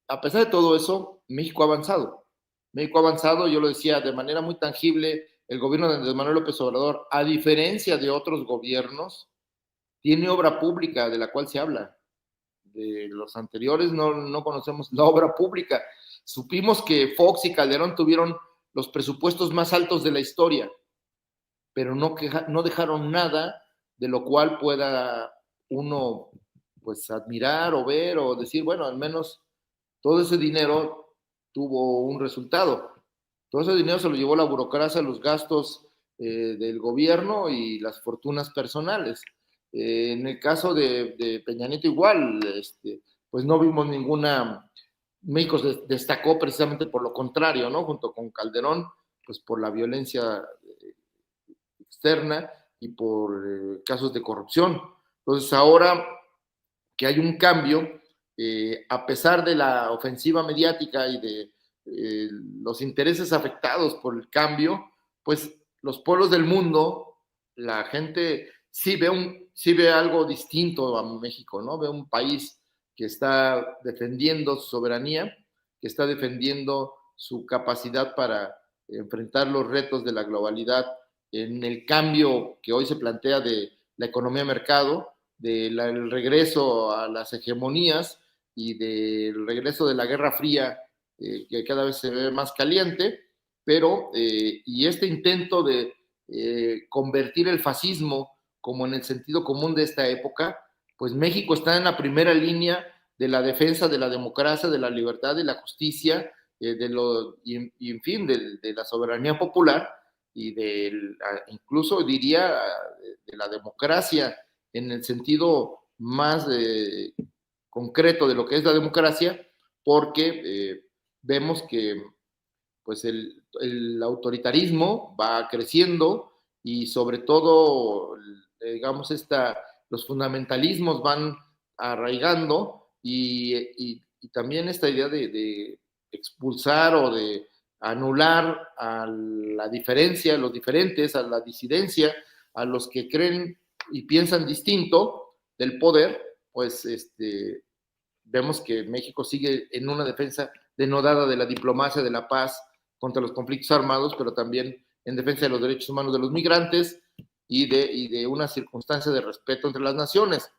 A pesar de todo eso, México ha avanzado. México ha avanzado, yo lo decía, de manera muy tangible. El gobierno de Andrés Manuel López Obrador, a diferencia de otros gobiernos, tiene obra pública de la cual se habla. De los anteriores no conocemos la obra pública. Supimos que Fox y Calderón tuvieron los presupuestos más altos de la historia, pero no dejaron nada de lo cual pueda uno pues admirar o ver o decir, bueno, al menos todo ese dinero tuvo un resultado. Todo ese dinero se lo llevó la burocracia, los gastos del gobierno y las fortunas personales. En el caso de Peña Nieto igual, pues no vimos ninguna. México destacó precisamente por lo contrario, ¿no? Junto con Calderón, pues por la violencia externa y por casos de corrupción. Entonces ahora que hay un cambio, a pesar de la ofensiva mediática y de los intereses afectados por el cambio, pues los pueblos del mundo, la gente sí ve algo distinto a México, ¿no? Ve un país que está defendiendo su soberanía, que está defendiendo su capacidad para enfrentar los retos de la globalidad en el cambio que hoy se plantea de la economía de mercado, del regreso a las hegemonías y del regreso de la Guerra Fría, que cada vez se ve más caliente, pero y este intento de convertir el fascismo como en el sentido común de esta época, pues México está en la primera línea de la defensa de la democracia, de la libertad, de la justicia, y en fin, de la soberanía popular y incluso diría de la democracia en el sentido más concreto de lo que es la democracia, porque vemos que pues el autoritarismo va creciendo y sobre todo, digamos, los fundamentalismos van arraigando y también esta idea de expulsar o de anular a la diferencia, a los diferentes, a la disidencia, a los que creen y piensan distinto del poder, pues vemos que México sigue en una defensa denodada de la diplomacia, de la paz contra los conflictos armados, pero también en defensa de los derechos humanos de los migrantes y de una circunstancia de respeto entre las naciones.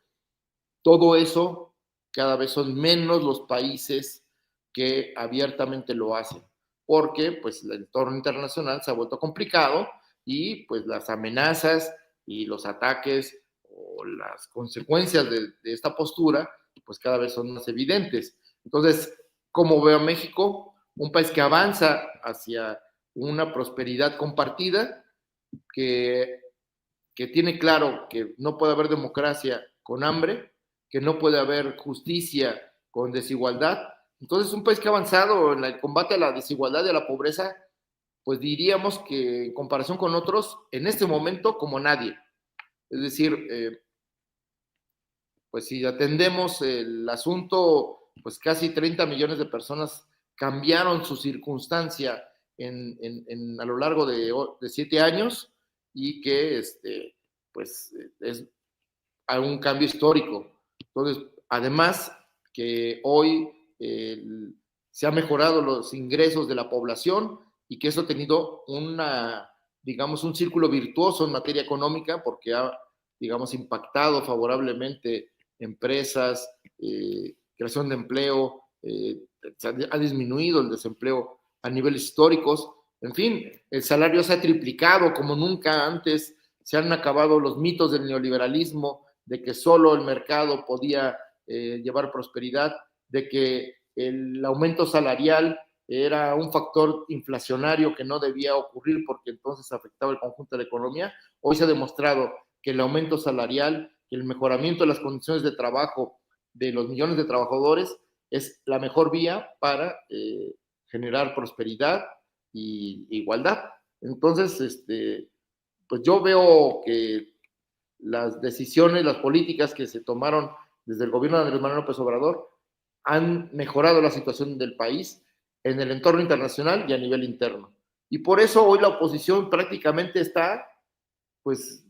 Todo eso, cada vez son menos los países que abiertamente lo hacen, porque pues el entorno internacional se ha vuelto complicado y pues las amenazas y los ataques o las consecuencias de esta postura pues cada vez son más evidentes. Entonces, ¿cómo veo a México? Un país que avanza hacia una prosperidad compartida, que tiene claro que no puede haber democracia con hambre, que no puede haber justicia con desigualdad. Entonces, un país que ha avanzado en el combate a la desigualdad y a la pobreza, pues diríamos que en comparación con otros, en este momento como nadie. Es decir, pues si atendemos el asunto, pues casi 30 millones de personas cambiaron su circunstancia a lo largo de 7 años y que pues es un cambio histórico. Entonces, además que hoy se han mejorado los ingresos de la población y que eso ha tenido digamos, un círculo virtuoso en materia económica porque ha, digamos, impactado favorablemente empresas, creación de empleo, ha disminuido el desempleo a niveles históricos. En fin, el salario se ha triplicado como nunca antes, se han acabado los mitos del neoliberalismo, de que solo el mercado podía llevar prosperidad, de que el aumento salarial era un factor inflacionario que no debía ocurrir porque entonces afectaba el conjunto de la economía. Hoy se ha demostrado que el aumento salarial, que el mejoramiento de las condiciones de trabajo de los millones de trabajadores es la mejor vía para generar prosperidad y igualdad. Entonces, pues yo veo que las decisiones, las políticas que se tomaron desde el gobierno de Andrés Manuel López Obrador han mejorado la situación del país en el entorno internacional y a nivel interno. Y por eso hoy la oposición prácticamente está, pues,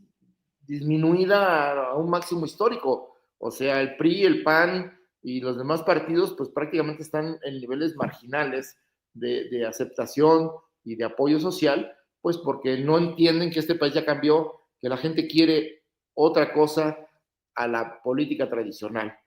disminuida a un máximo histórico. O sea, el PRI, el PAN y los demás partidos, pues prácticamente están en niveles marginales de aceptación y de apoyo social, pues porque no entienden que este país ya cambió, que la gente quiere otra cosa a la política tradicional.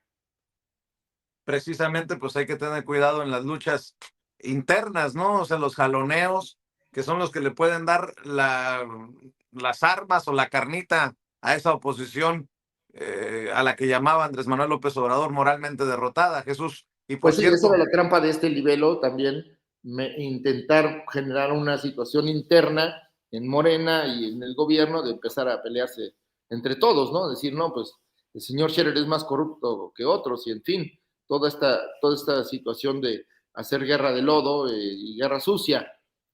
Precisamente, pues hay que tener cuidado en las luchas internas, ¿no? O sea, los jaloneos, que son los que le pueden dar las armas o la carnita a esa oposición a la que llamaba Andrés Manuel López Obrador moralmente derrotada, Jesús. Y por Pues sí, esa era cierto, la trampa de este libelo también, intentar generar una situación interna en Morena y en el gobierno de empezar a pelearse entre todos, ¿no? Decir, no, pues el señor Scherer es más corrupto que otros y en fin, toda esta situación de hacer guerra de lodo y guerra sucia.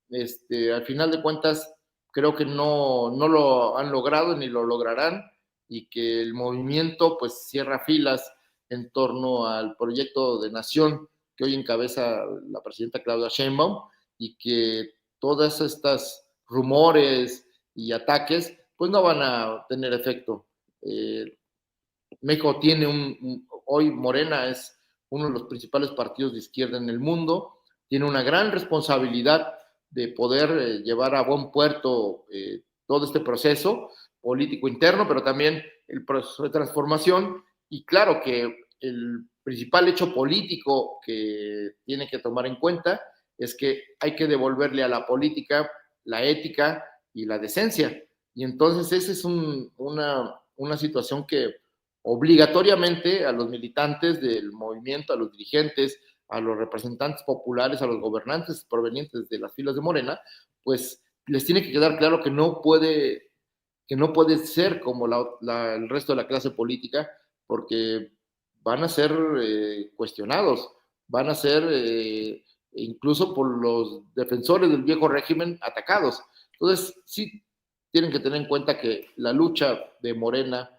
Al final de cuentas, creo que no lo han logrado ni lo lograrán y que el movimiento pues cierra filas en torno al proyecto de nación que hoy encabeza la presidenta Claudia Sheinbaum y que todas estas rumores y ataques pues no van a tener efecto. México tiene hoy Morena es uno de los principales partidos de izquierda en el mundo, tiene una gran responsabilidad de poder llevar a buen puerto todo este proceso político interno, pero también el proceso de transformación. Y claro que el principal hecho político que tiene que tomar en cuenta es que hay que devolverle a la política la ética y la decencia. Y entonces esa es una situación que obligatoriamente a los militantes del movimiento, a los dirigentes, a los representantes populares, a los gobernantes provenientes de las filas de Morena, pues les tiene que quedar claro que no puede ser como el resto de la clase política, porque van a ser cuestionados, van a ser incluso por los defensores del viejo régimen atacados. Entonces, sí tienen que tener en cuenta que la lucha de Morena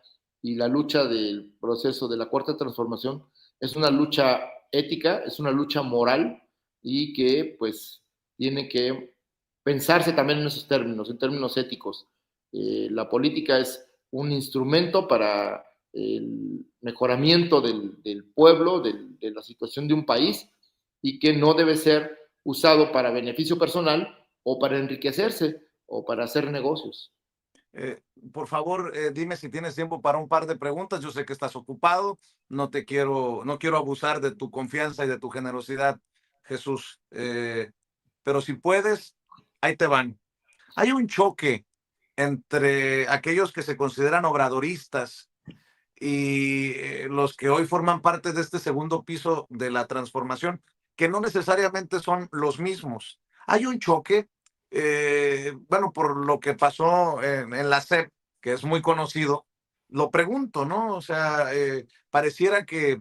y la lucha del proceso de la cuarta transformación es una lucha ética, es una lucha moral y que pues tiene que pensarse también en esos términos, en términos éticos. La política es un instrumento para el mejoramiento del pueblo, de la situación de un país y que no debe ser usado para beneficio personal o para enriquecerse o para hacer negocios. Eh, por favor, dime si tienes tiempo para un par de preguntas. Yo sé que estás ocupado, no quiero abusar de tu confianza y de tu generosidad, Jesús. Pero si puedes, ahí te van. Hay un choque entre aquellos que se consideran obradoristas y los que hoy forman parte de este segundo piso de la transformación, que no necesariamente son los mismos. Hay un choque, bueno, por lo que pasó en la SEP, que es muy conocido, lo pregunto, ¿no? O sea, pareciera que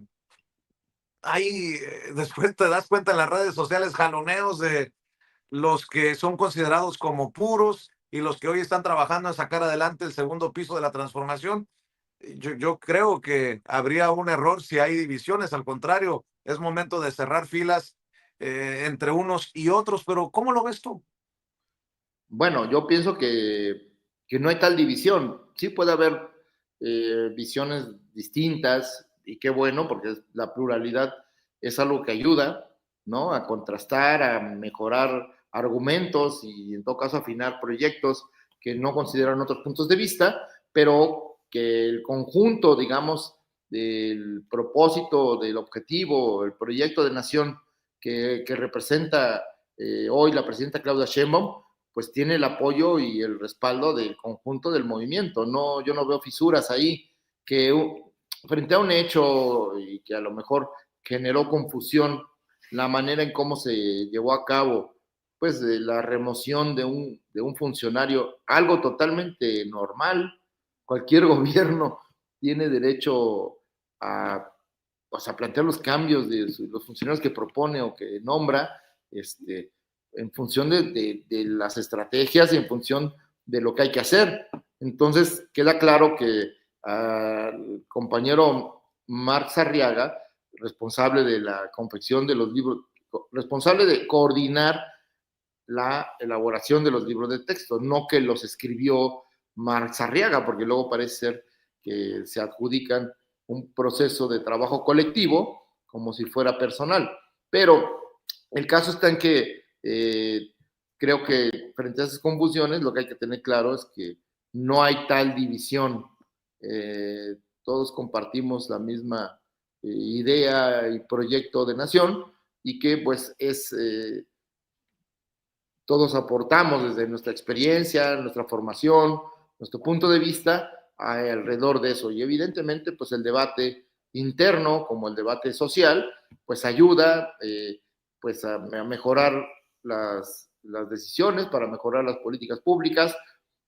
hay, después te das cuenta en las redes sociales, jaloneos de los que son considerados como puros y los que hoy están trabajando en sacar adelante el segundo piso de la transformación. Yo creo que habría un error si hay divisiones, al contrario, es momento de cerrar filas entre unos y otros, pero ¿cómo lo ves tú? Bueno, yo pienso que no hay tal división. Sí puede haber visiones distintas y qué bueno, porque la pluralidad es algo que ayuda, ¿no? A contrastar, a mejorar argumentos y en todo caso afinar proyectos que no consideran otros puntos de vista, pero que el conjunto, digamos, del propósito, del objetivo, el proyecto de nación que representa hoy la presidenta Claudia Sheinbaum, pues tiene el apoyo y el respaldo del conjunto del movimiento. No, yo no veo fisuras ahí que frente a un hecho y que a lo mejor generó confusión la manera en cómo se llevó a cabo pues de la remoción de un funcionario, algo totalmente normal. Cualquier gobierno tiene derecho a, pues, a plantear los cambios de los funcionarios que propone o que nombra, en función de las estrategias y en función de lo que hay que hacer. Entonces, queda claro que al compañero Marx Arriaga responsable de la confección de los libros, responsable de coordinar la elaboración de los libros de texto, no que los escribió Marx Arriaga, porque luego parece ser que se adjudican un proceso de trabajo colectivo como si fuera personal. Pero el caso está en que creo que frente a esas confusiones lo que hay que tener claro es que no hay tal división. Todos compartimos la misma idea y proyecto de nación y que pues todos aportamos desde nuestra experiencia, nuestra formación, nuestro punto de vista alrededor de eso. Y evidentemente, pues el debate interno, como el debate social, pues ayuda pues a mejorar las decisiones, para mejorar las políticas públicas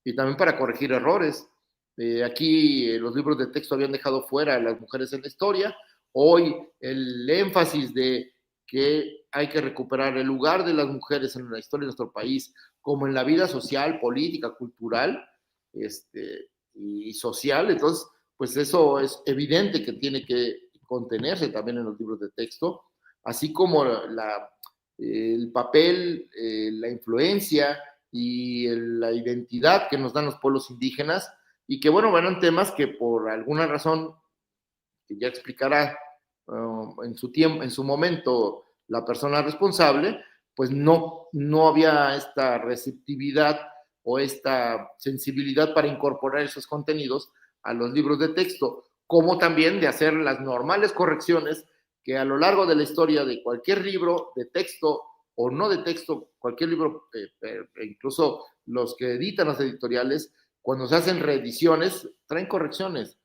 y también para corregir errores. Aquí los libros de texto habían dejado fuera a las mujeres en la historia. Hoy el énfasis de que hay que recuperar el lugar de las mujeres en la historia de nuestro país, como en la vida social, política, cultural y social. Entonces, pues eso es evidente que tiene que contenerse también en los libros de texto, así como el papel, la influencia y la identidad que nos dan los pueblos indígenas y que, bueno, eran temas que por alguna razón que ya explicará en su tiempo, en su momento, la persona responsable, pues no había esta receptividad o esta sensibilidad para incorporar esos contenidos a los libros de texto, como también de hacer las normales correcciones que a lo largo de la historia de cualquier libro de texto o no de texto, cualquier libro, incluso los que editan las editoriales, cuando se hacen reediciones, traen correcciones.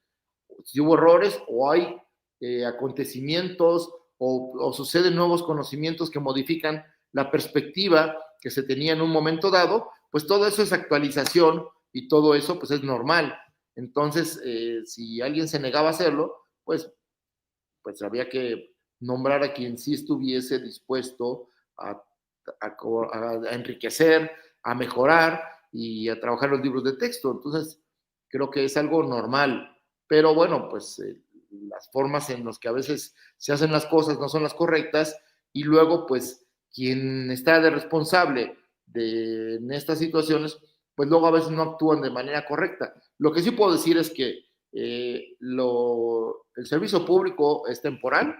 Si hubo errores o hay acontecimientos o suceden nuevos conocimientos que modifican la perspectiva que se tenía en un momento dado, pues todo eso es actualización y todo eso pues es normal. Entonces, si alguien se negaba a hacerlo, pues había que nombrar a quien sí estuviese dispuesto a enriquecer, a mejorar y a trabajar los libros de texto. Entonces, creo que es algo normal. Pero bueno, pues las formas en las que a veces se hacen las cosas no son las correctas y luego pues quien está de responsable en estas situaciones, pues luego a veces no actúan de manera correcta. Lo que sí puedo decir es que el servicio público es temporal,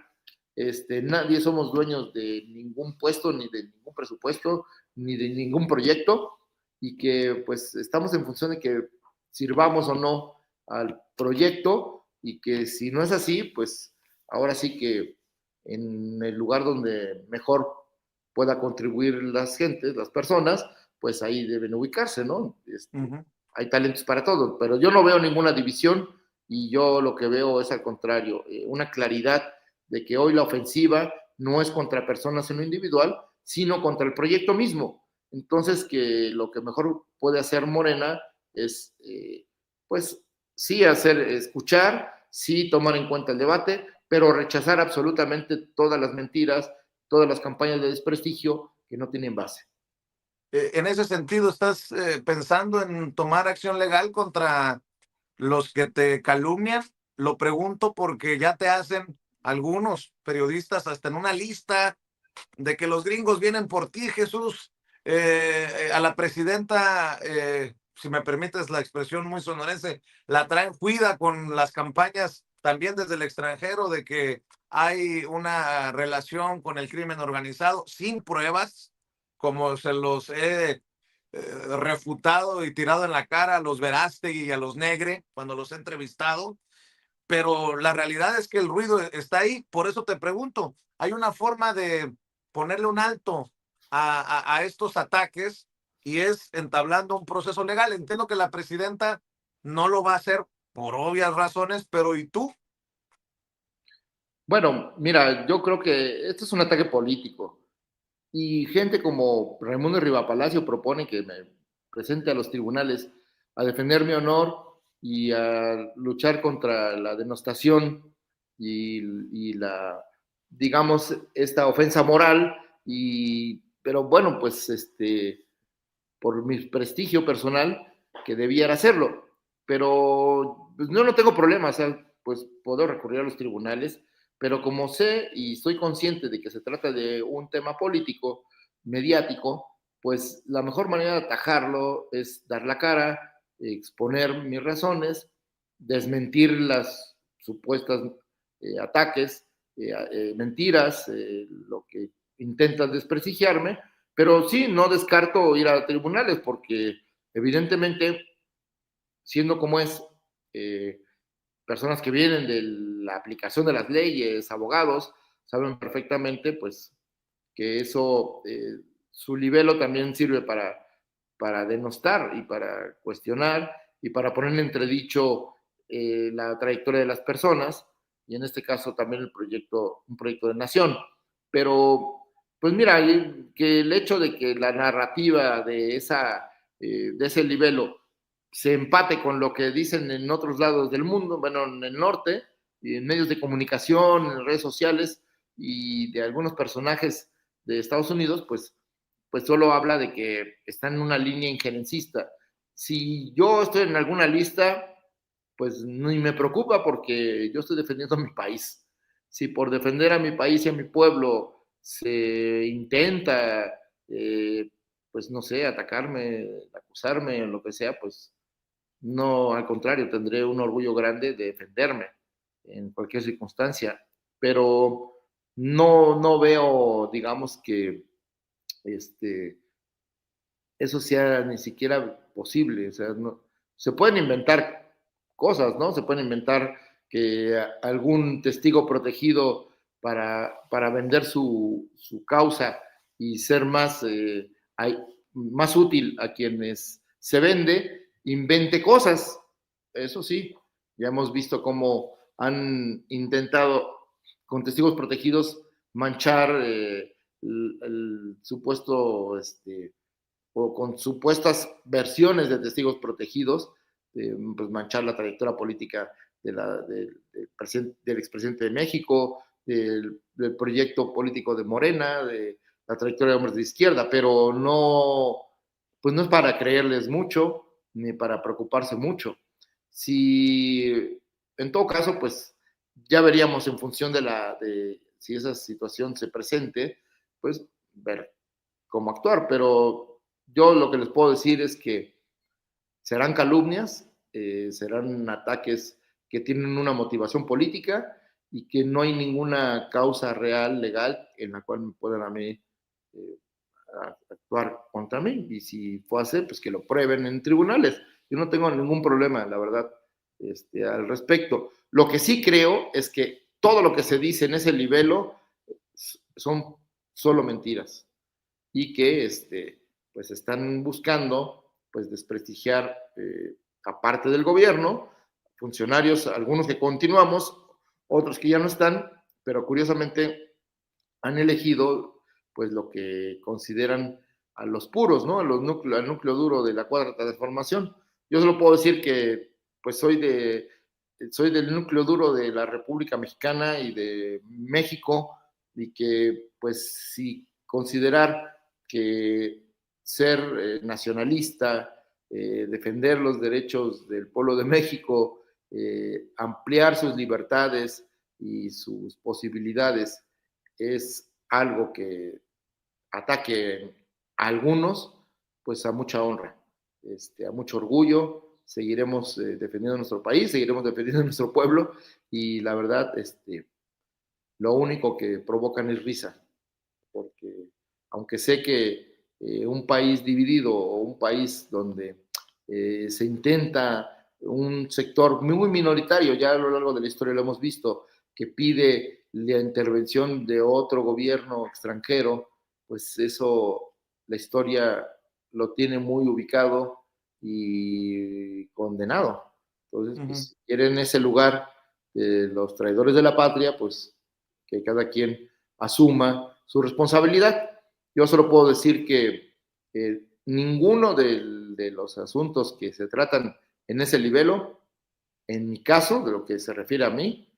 nadie somos dueños de ningún puesto, ni de ningún presupuesto, ni de ningún proyecto, y que pues estamos en función de que sirvamos o no al proyecto, y que si no es así, pues ahora sí que en el lugar donde mejor pueda contribuir las gentes, las personas, pues ahí deben ubicarse, ¿no? Hay talentos para todos, pero yo no veo ninguna división y yo lo que veo es al contrario, una claridad de que hoy la ofensiva no es contra personas en lo individual, sino contra el proyecto mismo. Entonces, que lo que mejor puede hacer Morena es, pues, sí escuchar, sí tomar en cuenta el debate, pero rechazar absolutamente todas las mentiras, todas las campañas de desprestigio que no tienen base. En ese sentido, ¿estás pensando en tomar acción legal contra los que te calumnian? Lo pregunto porque ya te hacen algunos periodistas hasta en una lista de que los gringos vienen por ti, Jesús. A la presidenta, si me permites la expresión muy sonorense, la traen cuida con las campañas también desde el extranjero de que hay una relación con el crimen organizado sin pruebas, como se los he refutado y tirado en la cara a los Verástegui y a los Negre cuando los he entrevistado, pero la realidad es que el ruido está ahí. Por eso te pregunto, ¿hay una forma de ponerle un alto a estos ataques y es entablando un proceso legal? Entiendo que la presidenta no lo va a hacer por obvias razones, pero ¿y tú? Bueno, mira, yo creo que esto es un ataque político y gente como Raimundo Rivapalacio propone que me presente a los tribunales a defender mi honor y a luchar contra la denostación y la, digamos, esta ofensa moral, pero bueno, pues por mi prestigio personal, que debiera hacerlo. Pero pues, no tengo problema, o sea, pues puedo recurrir a los tribunales, pero como sé y estoy consciente de que se trata de un tema político, mediático, pues la mejor manera de atajarlo es dar la cara, exponer mis razones, desmentir las supuestas ataques, mentiras, lo que intentan desprestigiarme, pero sí, no descarto ir a tribunales porque evidentemente, siendo como es, eh, personas que vienen de la aplicación de las leyes, abogados, saben perfectamente pues que eso, su libelo también sirve para denostar y para cuestionar y para poner en entredicho la trayectoria de las personas y en este caso también un proyecto de nación. Pero, pues mira, que el hecho de que la narrativa de ese libelo se empate con lo que dicen en otros lados del mundo, bueno, en el norte, y en medios de comunicación, en redes sociales y de algunos personajes de Estados Unidos, pues solo habla de que están en una línea injerencista. Si yo estoy en alguna lista, pues ni me preocupa porque yo estoy defendiendo a mi país. Si por defender a mi país y a mi pueblo se intenta, pues no sé, atacarme, acusarme, lo que sea, pues no, al contrario, tendré un orgullo grande de defenderme en cualquier circunstancia, pero no veo, digamos, que este, eso sea ni siquiera posible. O sea, no, se pueden inventar cosas, ¿no? Se pueden inventar que algún testigo protegido para vender su causa y ser más útil a quienes se vende, invente cosas. Eso sí, ya hemos visto cómo han intentado con testigos protegidos manchar el supuesto o con supuestas versiones de testigos protegidos, pues manchar la trayectoria política del expresidente de México, del proyecto político de Morena, de la trayectoria de hombres de izquierda, pero no, pues no es para creerles mucho, ni para preocuparse mucho. Si, en todo caso, pues ya veríamos en función de si esa situación se presente, pues ver cómo actuar, pero yo lo que les puedo decir es que serán calumnias, serán ataques que tienen una motivación política y que no hay ninguna causa real, legal, en la cual me puedan a mí actuar contra mí. Y si fue así, pues que lo prueben en tribunales. Yo no tengo ningún problema, la verdad, al respecto. Lo que sí creo es que todo lo que se dice en ese libelo son solo mentiras y que pues están buscando pues desprestigiar a parte del gobierno, funcionarios, algunos que continuamos, otros que ya no están, pero curiosamente han elegido pues lo que consideran a los puros, ¿no? Al núcleo duro de la cuarta transformación. Yo solo puedo decir que pues soy del núcleo duro de la República Mexicana y de México y que pues si considerar que ser nacionalista, defender los derechos del pueblo de México, ampliar sus libertades y sus posibilidades es algo que ataque a algunos, pues a mucha honra, a mucho orgullo. Seguiremos defendiendo nuestro país, seguiremos defendiendo nuestro pueblo y la verdad, lo único que provocan es risa, porque aunque sé que un país dividido o un país donde se intenta un sector muy minoritario, ya a lo largo de la historia lo hemos visto, que pide la intervención de otro gobierno extranjero, pues eso la historia lo tiene muy ubicado y condenado. Entonces, pues, si quieren ese lugar de los traidores de la patria, pues que cada quien asuma su responsabilidad. Yo solo puedo decir que ninguno de los asuntos que se tratan en ese libelo, en mi caso, de lo que se refiere a mí,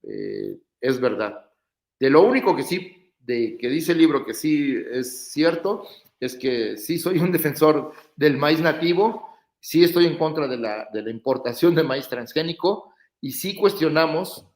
es verdad. De lo único que sí, que dice el libro que sí es cierto, es que sí soy un defensor del maíz nativo, sí estoy en contra de la importación de maíz transgénico y sí cuestionamos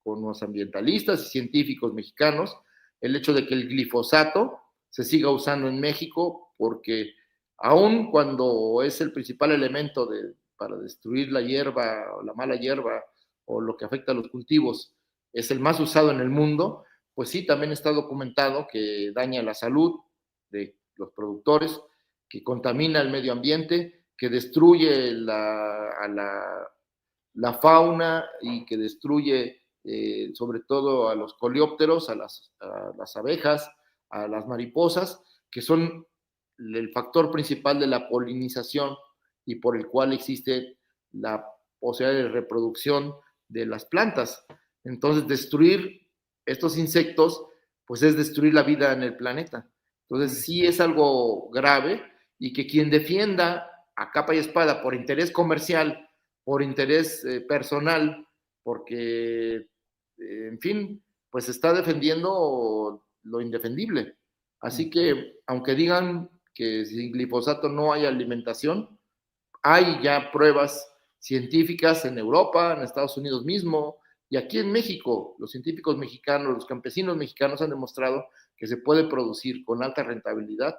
con los ambientalistas y científicos mexicanos el hecho de que el glifosato se siga usando en México, porque aun cuando es el principal elemento para destruir la hierba o la mala hierba o lo que afecta a los cultivos, es el más usado en el mundo, pues sí, también está documentado que daña la salud de los productores, que contamina el medio ambiente, que destruye la fauna y que destruye sobre todo a los coleópteros, a las abejas, a las mariposas, que son el factor principal de la polinización y por el cual existe la posibilidad de reproducción de las plantas. Entonces, destruir estos insectos, pues es destruir la vida en el planeta. Entonces, sí es algo grave y que quien defienda a capa y espada por interés comercial, por interés personal, porque, en fin, pues está defendiendo lo indefendible. Así que, aunque digan que sin glifosato no hay alimentación, hay ya pruebas científicas en Europa, en Estados Unidos mismo, y aquí en México, los científicos mexicanos, los campesinos mexicanos han demostrado que se puede producir con alta rentabilidad,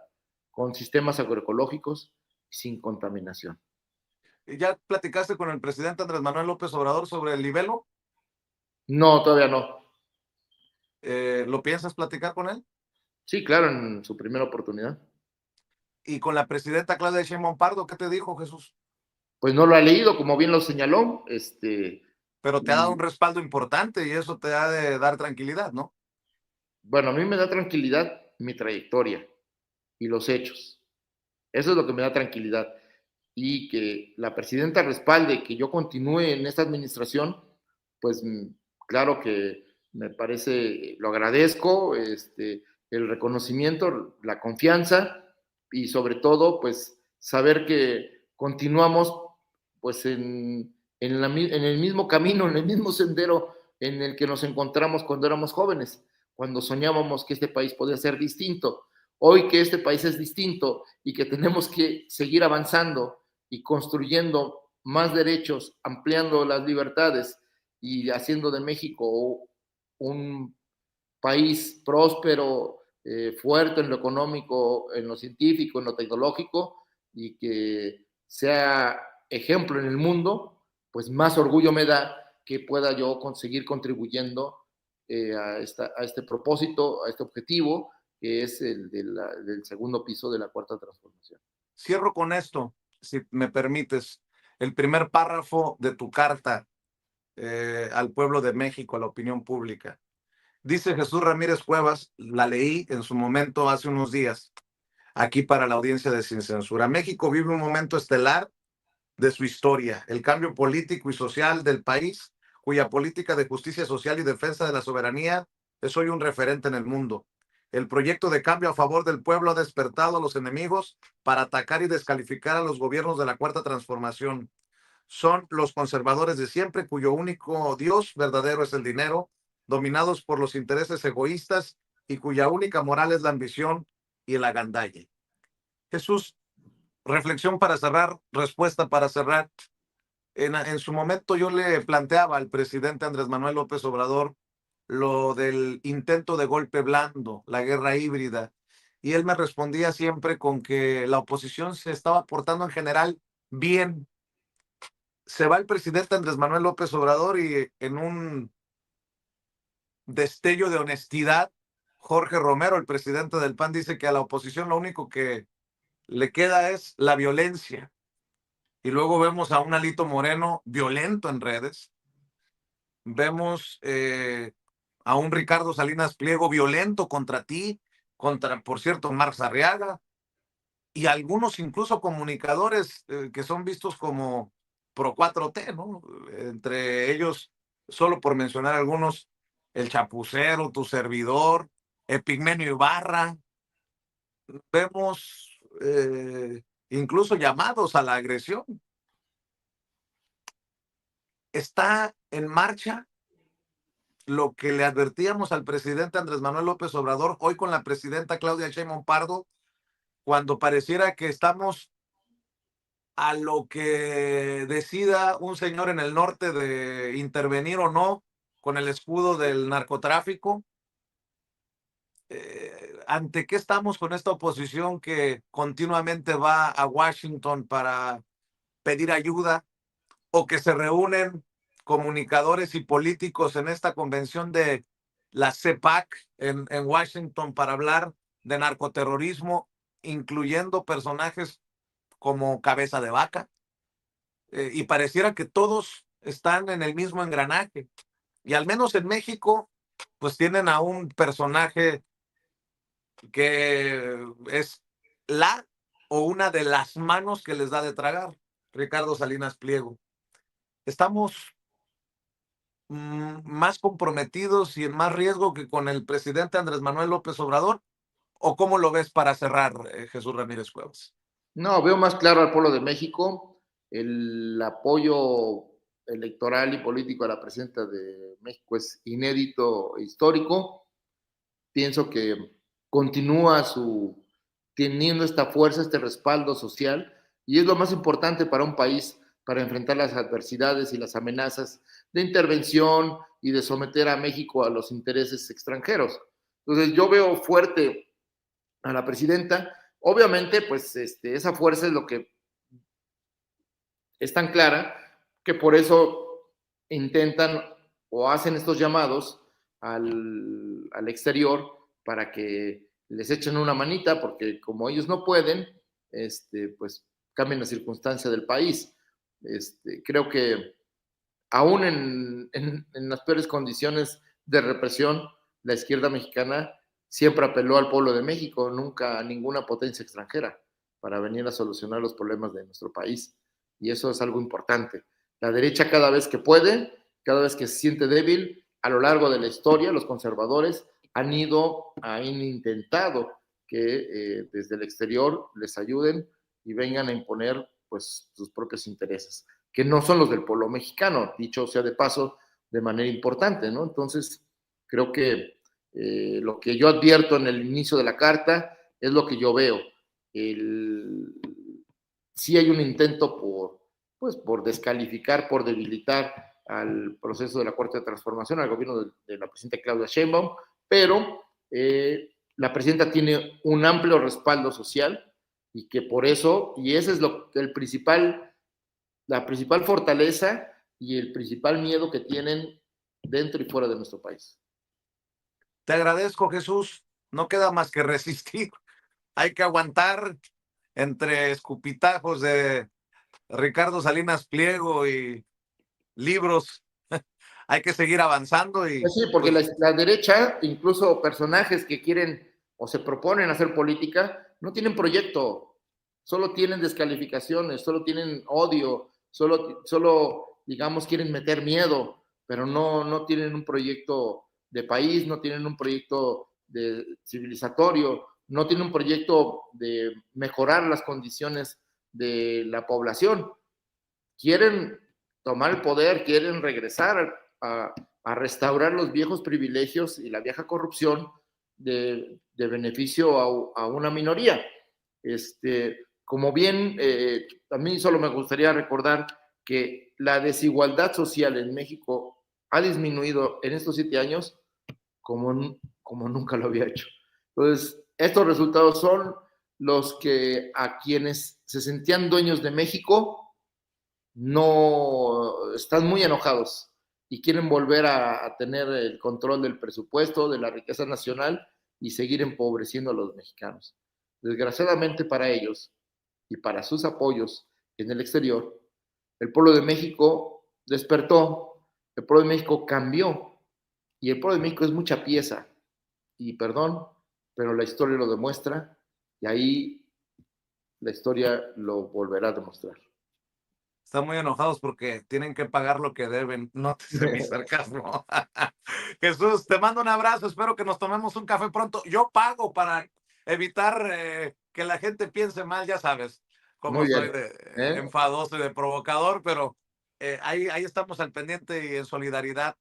con sistemas agroecológicos, sin contaminación. ¿Ya platicaste con el presidente Andrés Manuel López Obrador sobre el libelo? No, todavía no. ¿Lo piensas platicar con él? Sí, claro, en su primera oportunidad. Y con la presidenta Claudia Sheinbaum Pardo, ¿qué te dijo, Jesús? Pues no lo ha leído, como bien lo señaló, Pero te ha dado un y respaldo importante y eso te ha de dar tranquilidad, ¿no? bueno, a mí me da tranquilidad mi trayectoria y los hechos. Eso es lo que me da tranquilidad. Y que la presidenta respalde que yo continúe en esta administración, pues claro que me parece, lo agradezco, el reconocimiento, la confianza y sobre todo, pues saber que continuamos pues en el mismo camino, en el mismo sendero en el que nos encontramos cuando éramos jóvenes, cuando soñábamos que este país podía ser distinto. Hoy que este país es distinto y que tenemos que seguir avanzando y construyendo más derechos, ampliando las libertades y haciendo de México un país próspero, fuerte en lo económico, en lo científico, en lo tecnológico y que sea ejemplo en el mundo, pues más orgullo me da que pueda yo conseguir contribuyendo a este propósito, a este objetivo, que es el del segundo piso de la cuarta transformación. Cierro con esto, si me permites. El primer párrafo de tu carta al pueblo de México, a la opinión pública. Dice Jesús Ramírez Cuevas, la leí en su momento hace unos días, aquí para la audiencia de Sin Censura. México vive un momento estelar de su historia, el cambio político y social del país, cuya política de justicia social y defensa de la soberanía es hoy un referente en el mundo. El proyecto de cambio a favor del pueblo ha despertado a los enemigos para atacar y descalificar a los gobiernos de la Cuarta Transformación. Son los conservadores de siempre, cuyo único Dios verdadero es el dinero, dominados por los intereses egoístas y cuya única moral es la ambición y el agandalle. Jesús, reflexión para cerrar, respuesta para cerrar. En su momento yo le planteaba al presidente Andrés Manuel López Obrador lo del intento de golpe blando, la guerra híbrida, y él me respondía siempre con que la oposición se estaba portando en general bien. Se va el presidente Andrés Manuel López Obrador y en un destello de honestidad, Jorge Romero, el presidente del PAN, dice que a la oposición lo único que le queda es la violencia. Y luego vemos a un Alito Moreno violento en redes. Vemos a un Ricardo Salinas Pliego violento contra ti, contra, por cierto, Marx Arriaga, y algunos incluso comunicadores que son vistos como pro 4T, ¿no? Entre ellos, solo por mencionar algunos, el Chapucero, tu servidor, Epigmenio Ibarra. Vemos incluso llamados a la agresión. Está en marcha lo que le advertíamos al presidente Andrés Manuel López Obrador, hoy con la presidenta Claudia Sheinbaum Pardo, cuando pareciera que estamos a lo que decida un señor en el norte de intervenir o no con el escudo del narcotráfico. ¿Ante qué estamos con esta oposición que continuamente va a Washington para pedir ayuda, o que se reúnen comunicadores y políticos en esta convención de la CEPAC en Washington para hablar de narcoterrorismo, incluyendo personajes como Cabeza de Vaca? Y pareciera que todos están en el mismo engranaje. Y al menos en México, pues tienen a un personaje que es la o una de las manos que les da de tragar, Ricardo Salinas Pliego. Estamos más comprometidos y en más riesgo que con el presidente Andrés Manuel López Obrador, ¿o cómo lo ves para cerrar, Jesús Ramírez Cuevas? No, veo más claro al pueblo de México. El apoyo electoral y político a la presidenta de México es inédito e histórico. Pienso que continúa teniendo esta fuerza, este respaldo social, y es lo más importante para un país para enfrentar las adversidades y las amenazas de intervención y de someter a México a los intereses extranjeros. Entonces yo veo fuerte a la presidenta. Obviamente, pues esa fuerza es lo que es tan clara que por eso intentan o hacen estos llamados al exterior para que les echen una manita, porque como ellos no pueden, pues cambian la circunstancia del país. Creo que aún en las peores condiciones de represión, la izquierda mexicana siempre apeló al pueblo de México, nunca a ninguna potencia extranjera, para venir a solucionar los problemas de nuestro país. Y eso es algo importante. La derecha cada vez que puede, cada vez que se siente débil, a lo largo de la historia, los conservadores han intentado que desde el exterior les ayuden y vengan a imponer pues sus propios intereses, que no son los del pueblo mexicano, dicho sea de paso, de manera importante, ¿no? Entonces, creo que lo que yo advierto en el inicio de la carta es lo que yo veo. Sí hay un intento por descalificar, por debilitar al proceso de la Cuarta Transformación, al gobierno de la presidenta Claudia Sheinbaum, pero la presidenta tiene un amplio respaldo social y que por eso, y ese es la principal fortaleza y el principal miedo que tienen dentro y fuera de nuestro país. Te agradezco, Jesús. No queda más que resistir. Hay que aguantar entre escupitajos de Ricardo Salinas Pliego y libros. Hay que seguir avanzando y Pues sí, porque pues, la derecha, incluso personajes que quieren o se proponen hacer política, no tienen proyecto, solo tienen descalificaciones, solo tienen odio, solo digamos, quieren meter miedo, pero no tienen un proyecto de país, no tienen un proyecto de civilizatorio, no tienen un proyecto de mejorar las condiciones de la población. Quieren tomar el poder, quieren regresar a restaurar los viejos privilegios y la vieja corrupción de beneficio a una minoría. Como bien, a mí solo me gustaría recordar que la desigualdad social en México ha disminuido en estos 7 años como nunca lo había hecho. Entonces, estos resultados son los que a quienes se sentían dueños de México no están muy enojados y quieren volver a tener el control del presupuesto, de la riqueza nacional y seguir empobreciendo a los mexicanos. Desgraciadamente para ellos y para sus apoyos en el exterior, el pueblo de México despertó, el pueblo de México cambió y el pueblo de México es mucha pieza y perdón, pero la historia lo demuestra y ahí la historia lo volverá a demostrar. están muy enojados porque tienen que pagar lo que deben. No te sé mi sarcasmo. Jesús, te mando un abrazo. Espero que nos tomemos un café pronto. Yo pago para evitar que la gente piense mal, ya sabes cómo Muy soy bien. de ¿Eh? enfadoso y de provocador, pero ahí estamos al pendiente y en solidaridad.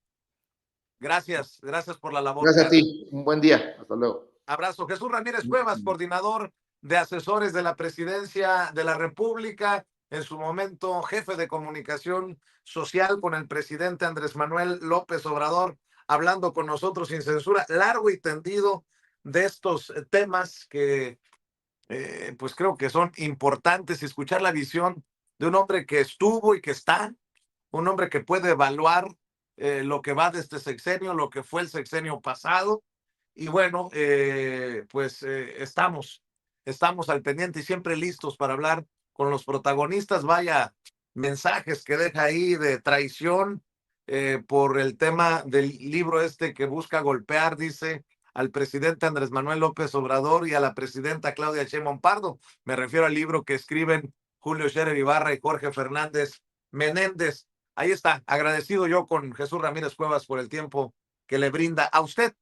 Gracias, gracias por la labor que Gracias a haces. ti. Un buen día. Hasta luego. Abrazo. Jesús Ramírez Cuevas, coordinador de asesores de la Presidencia de la República en su momento jefe de comunicación social con el presidente Andrés Manuel López Obrador, hablando con nosotros sin censura, largo y tendido de estos temas que pues creo que son importantes, escuchar la visión de un hombre que estuvo y que está, un hombre que puede evaluar lo que va de este sexenio, lo que fue el sexenio pasado. Y bueno, pues estamos al pendiente y siempre listos para hablar con los protagonistas. Vaya mensajes que deja ahí de traición por el tema del libro este que busca golpear, dice, al presidente Andrés Manuel López Obrador y a la presidenta Claudia Sheinbaum Pardo. Me refiero al libro que escriben Julio Scherer Ibarra y Jorge Fernández Menéndez. Ahí está, agradecido yo con Jesús Ramírez Cuevas por el tiempo que le brinda a usted